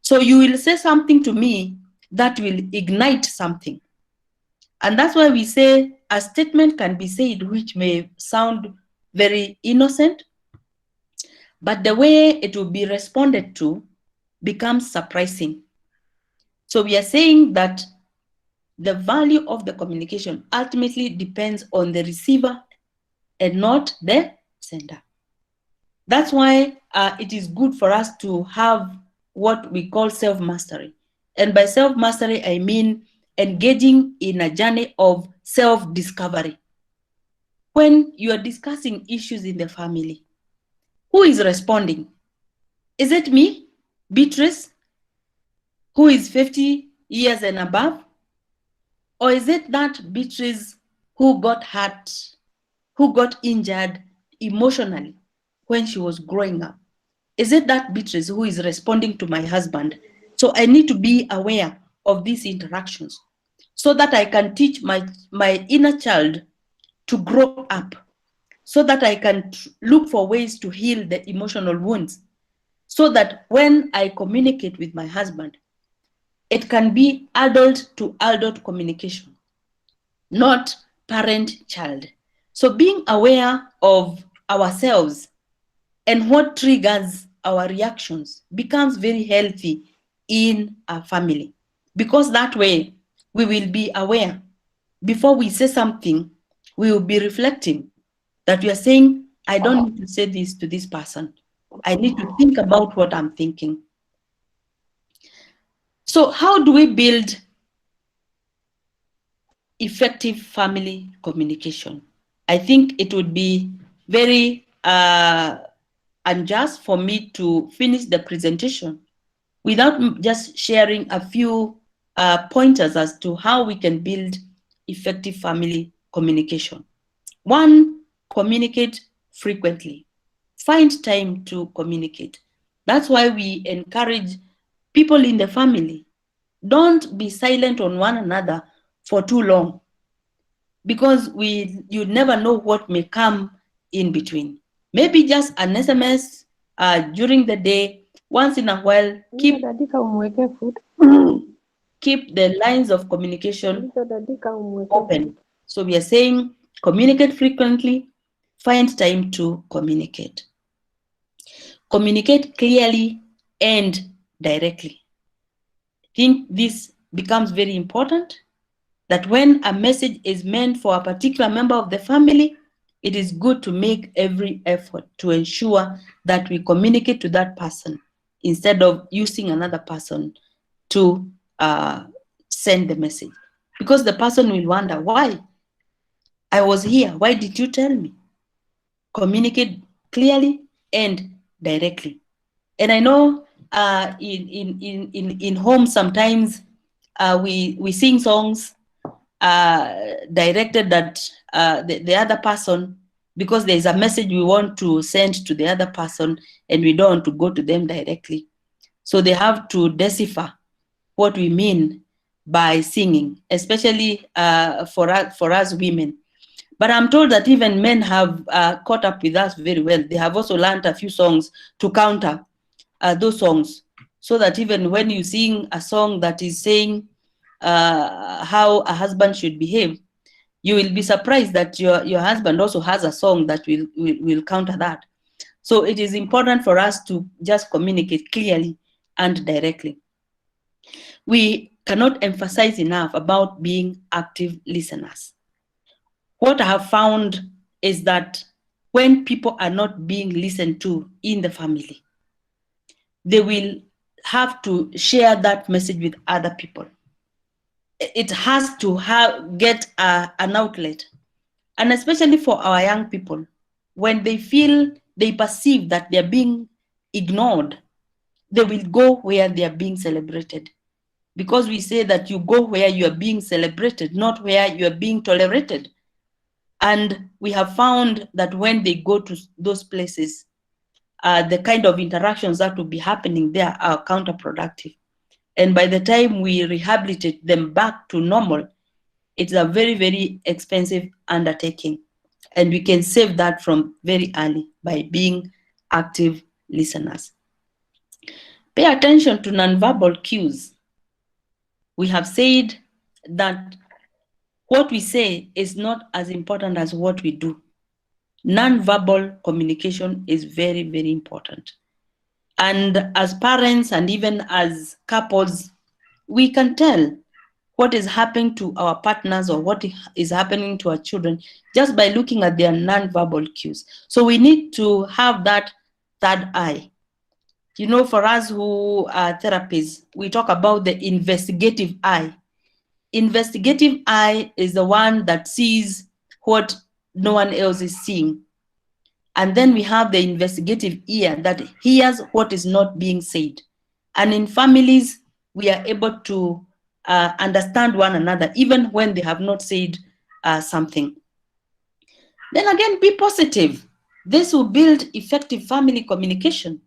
So you will say something to me that will ignite something. And that's why we say a statement can be said which may sound very innocent, but the way it will be responded to becomes surprising. So we are saying that the value of the communication ultimately depends on the receiver and not the sender. That's why it is good for us to have what we call self-mastery. And by self-mastery, I mean engaging in a journey of self-discovery. When you are discussing issues in the family, who is responding? Is it me, Beatrice, who is 50 years and above? Or is it that Beatrice who got hurt, who got injured emotionally when she was growing up? Is it that Beatrice who is responding to my husband? So I need to be aware of these interactions so that I can teach my inner child to grow up so that I can look for ways to heal the emotional wounds, so that when I communicate with my husband, it can be adult to adult communication, not parent-child. So being aware of ourselves and what triggers our reactions becomes very healthy in a family, because that way we will be aware. Before we say something, we will be reflecting that we are saying, I don't need to say this to this person. I need to think about what I'm thinking. So how do we build effective family communication? I think it would be very unjust for me to finish the presentation without just sharing a few pointers as to how we can build effective family communication. One, communicate frequently. Find time to communicate. That's why we encourage people in the family, don't be silent on one another for too long, because you never know what may come in between. Maybe just an SMS during the day, once in a while, keep the lines of communication open. So we are saying communicate frequently, find time to communicate. Communicate clearly and directly. I think this becomes very important, that when a message is meant for a particular member of the family, it is good to make every effort to ensure that we communicate to that person instead of using another person to send the message. Because the person will wonder, why? I was here. Why did you tell me? Communicate clearly and directly. And I know in home sometimes we sing songs directed at the other person, because there is a message we want to send to the other person and we don't want to go to them directly. So they have to decipher what we mean by singing, especially for us women. But I'm told that even men have caught up with us very well. They have also learned a few songs to counter those songs, so that even when you sing a song that is saying how a husband should behave, you will be surprised that your husband also has a song that will counter that. So it is important for us to just communicate clearly and directly. We cannot emphasize enough about being active listeners. What I have found is that when people are not being listened to in the family, they will have to share that message with other people. It has to get an outlet. And especially for our young people, when they perceive that they're being ignored, they will go where they are being celebrated. Because we say that you go where you are being celebrated, not where you are being tolerated. And we have found that when they go to those places, the kind of interactions that will be happening there are counterproductive. And by the time we rehabilitate them back to normal, it's a very, very expensive undertaking. And we can save that from very early by being active listeners. Pay attention to nonverbal cues. We have said that what we say is not as important as what we do. Nonverbal communication is very, very important. And as parents and even as couples, we can tell what is happening to our partners or what is happening to our children just by looking at their nonverbal cues. So we need to have that third eye. You know, for us who are therapists, we talk about the investigative eye. Investigative eye is the one that sees what no one else is seeing. And then we have the investigative ear that hears what is not being said. And in families, we are able to understand one another, even when they have not said something. Then again, be positive. This will build effective family communication.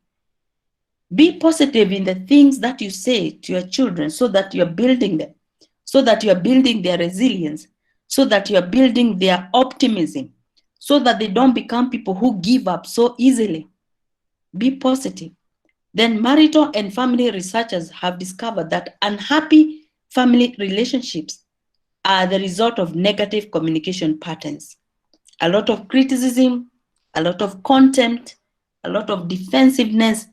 Be positive in the things that you say to your children, so that you're building them, so that you're building their resilience, so that you're building their optimism, so that they don't become people who give up so easily. Be positive. Then marital and family researchers have discovered that unhappy family relationships are the result of negative communication patterns. A lot of criticism, a lot of contempt, a lot of defensiveness.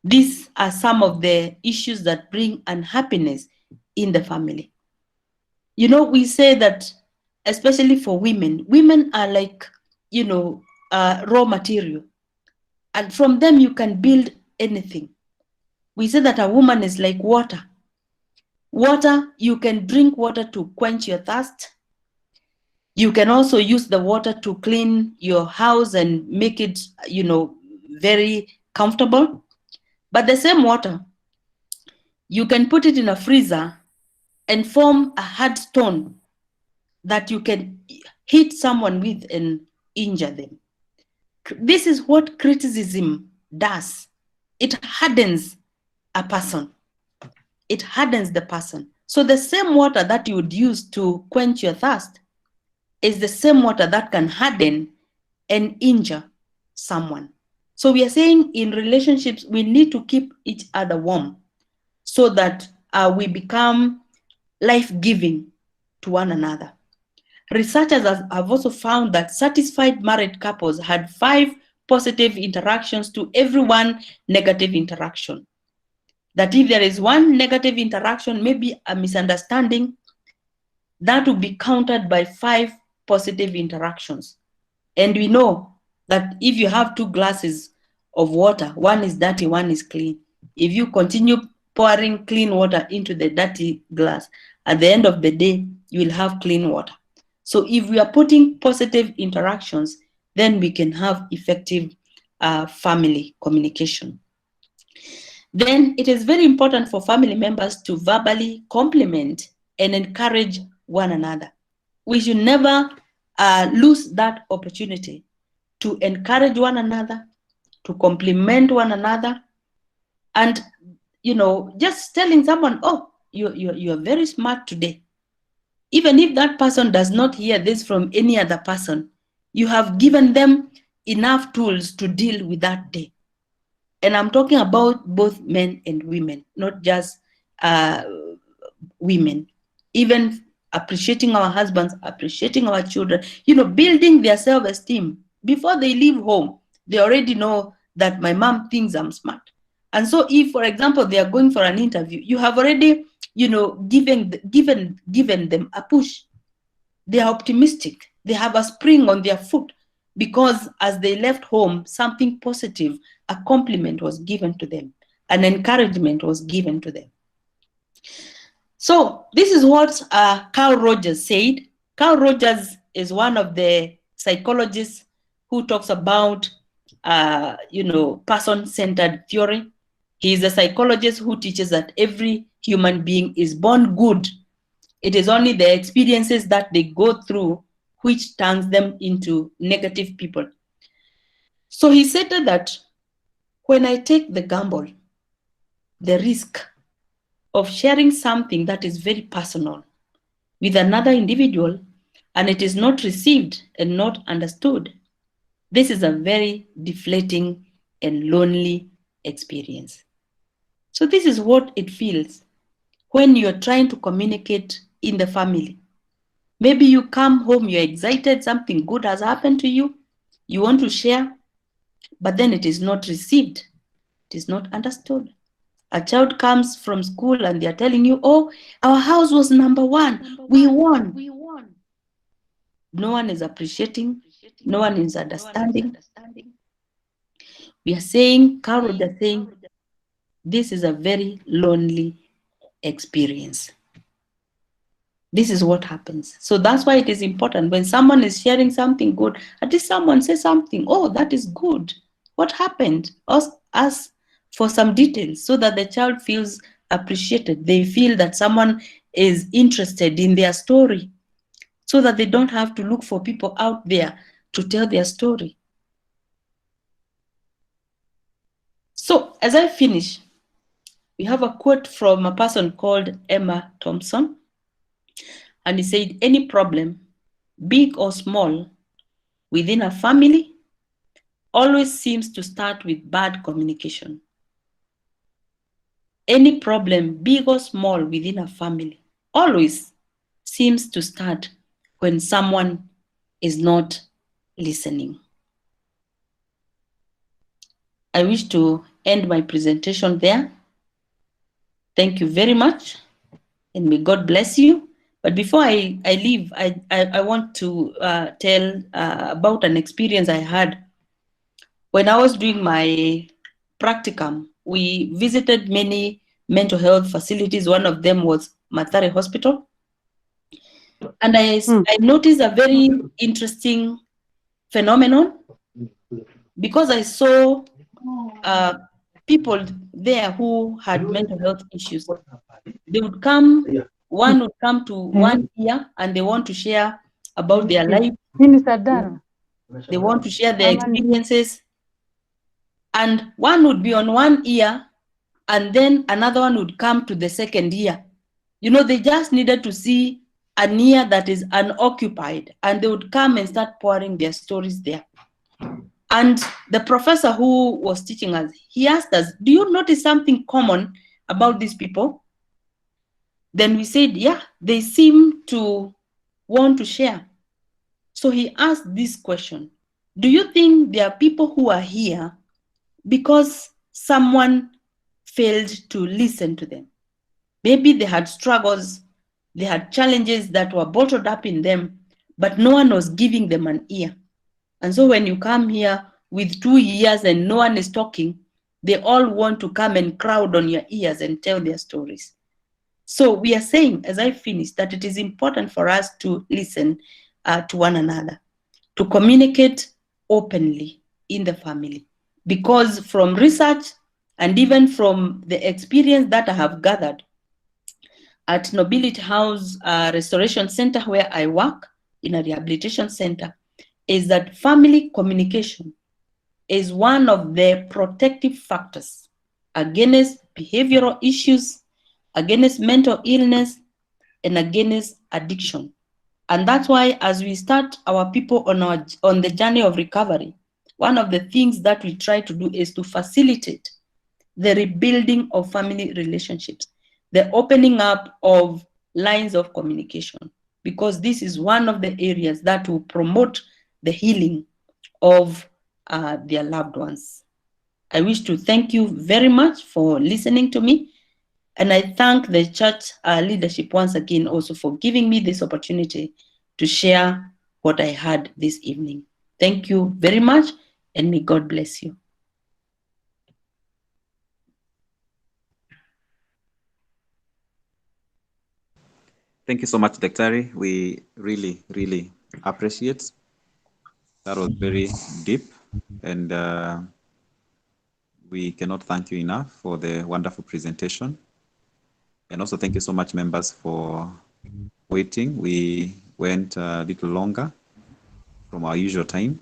These are some of the issues that bring unhappiness in the family. You know, we say that, especially for women, women are like, raw material. And from them, you can build anything. We say that a woman is like water. Water, you can drink water to quench your thirst. You can also use the water to clean your house and make it, very comfortable. But the same water, you can put it in a freezer and form a hard stone that you can hit someone with and injure them. This is what criticism does. It hardens a person. It hardens the person. So the same water that you would use to quench your thirst is the same water that can harden and injure someone. So we are saying in relationships, we need to keep each other warm so that we become life-giving to one another. Researchers have also found that satisfied married couples had 5 positive interactions to every 1 negative interaction. That if there is 1 negative interaction, maybe a misunderstanding, that will be countered by 5 positive interactions. And we know that if you have 2 glasses of water, one is dirty, one is clean. If you continue pouring clean water into the dirty glass, at the end of the day, you will have clean water. So if we are putting positive interactions, then we can have effective family communication. Then it is very important for family members to verbally compliment and encourage one another. We should never lose that opportunity to encourage one another, to compliment one another, and just telling someone, oh, you're very smart today. Even if that person does not hear this from any other person, you have given them enough tools to deal with that day. And I'm talking about both men and women, not just women. Even appreciating our husbands, appreciating our children, building their self-esteem. Before they leave home, they already know that my mom thinks I'm smart. And so if, for example, they are going for an interview, you have already, given them a push. They are optimistic. They have a spring on their foot because as they left home, something positive, a compliment was given to them, an encouragement was given to them. So this is what Carl Rogers said. Carl Rogers is one of the psychologists who talks about, person-centered theory. He is a psychologist who teaches that every human being is born good. It is only the experiences that they go through which turns them into negative people. So he said that when I take the gamble, the risk of sharing something that is very personal with another individual and it is not received and not understood, this is a very deflating and lonely experience. So this is what it feels when you're trying to communicate in the family. Maybe you come home, you're excited, something good has happened to you, you want to share, but then it is not received, it is not understood. A child comes from school and they're telling you, oh, our house was number 1, we won. No one is appreciating, no one is understanding. We are saying, Carol is saying, this is a very lonely experience. This is what happens. So that's why it is important when someone is sharing something good, at least someone says something, oh, that is good. What happened? Ask for some details so that the child feels appreciated. They feel that someone is interested in their story so that they don't have to look for people out there to tell their story. So as I finish, we have a quote from a person called Emma Thompson. And he said, any problem, big or small, within a family always seems to start with bad communication. Any problem, big or small, within a family always seems to start when someone is not listening. I wish to end my presentation there. Thank you very much, and may God bless you. But before I leave, I want to tell about an experience I had when I was doing my practicum. We visited many mental health facilities. One of them was Mathare Hospital. And I noticed a very interesting phenomenon, because I saw people there who had mental health issues. They would come, one would come to one year and they want to share about their life. They want to share their experiences. And one would be on 1 year, and then another one would come to the second year. You know, they just needed to see an year that is unoccupied, and they would come and start pouring their stories there. And the professor who was teaching us, he asked us, do you notice something common about these people? Then we said, yeah, they seem to want to share. So he asked this question: do you think there are people who are here because someone failed to listen to them? Maybe they had struggles, they had challenges that were bottled up in them, but no one was giving them an ear. And so when you come here with 2 years and no one is talking, they all want to come and crowd on your ears and tell their stories. So we are saying, as I finish, that it is important for us to listen to one another, to communicate openly in the family. Because from research and even from the experience that I have gathered at Nobility House Restoration Center, where I work in a rehabilitation center, is that family communication is one of the protective factors against behavioral issues, against mental illness, and against addiction. And that's why, as we start our people on the journey of recovery, one of the things that we try to do is to facilitate the rebuilding of family relationships, the opening up of lines of communication, because this is one of the areas that will promote the healing of their loved ones. I wish to thank you very much for listening to me. And I thank the church leadership once again also for giving me this opportunity to share what I had this evening. Thank you very much, and may God bless you. Thank you so much, Daktari. We really, really appreciate. That was very deep, and we cannot thank you enough for the wonderful presentation. And also thank you so much, members, for waiting. We went a little longer from our usual time,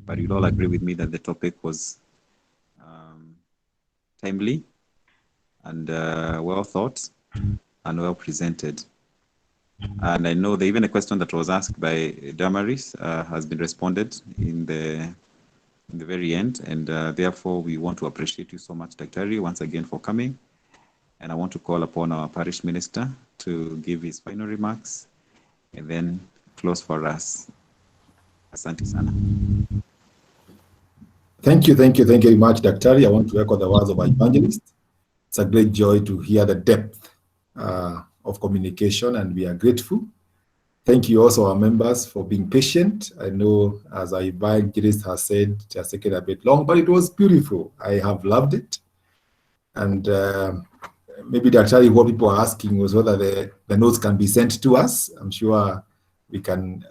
but you'll all agree with me that the topic was timely and well thought and well presented. And I know that even a question that was asked by Damaris has been responded in the very end, and therefore we want to appreciate you so much, Daktari, once again for coming. And I want to call upon our parish minister to give his final remarks and then close for us. Asante sana. Thank you very much, Daktari. I want to echo the words of our evangelist. It's a great joy to hear the depth of communication, and we are grateful. Thank you also, our members, for being patient. I know, as our evangelist has said, it has taken a bit long, but it was beautiful. I have loved it. And maybe Daktari, what people are asking was whether the notes can be sent to us. I'm sure we can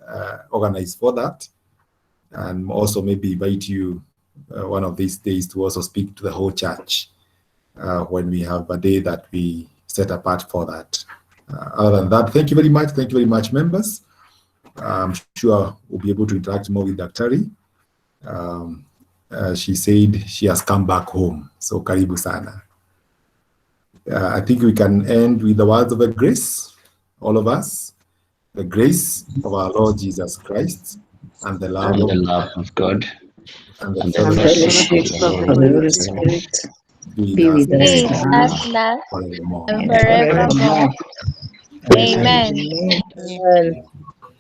organize for that. And also maybe invite you one of these days to also speak to the whole church when we have a day that we set apart for that. Other than that, thank you very much. Thank you very much, members. I'm sure we'll be able to interact more with Daktari. She said she has come back home. So karibu sana. I think we can end with the words of a grace, all of us. The grace of our Lord Jesus Christ, and the and love the of love of God and the and the and fellowship fellowship fellowship of the of Holy the Holy Spirit Spirit be be with with us us Be be with with now us us now forevermore. and and forevermore. forevermore. Amen. Amen. Amen.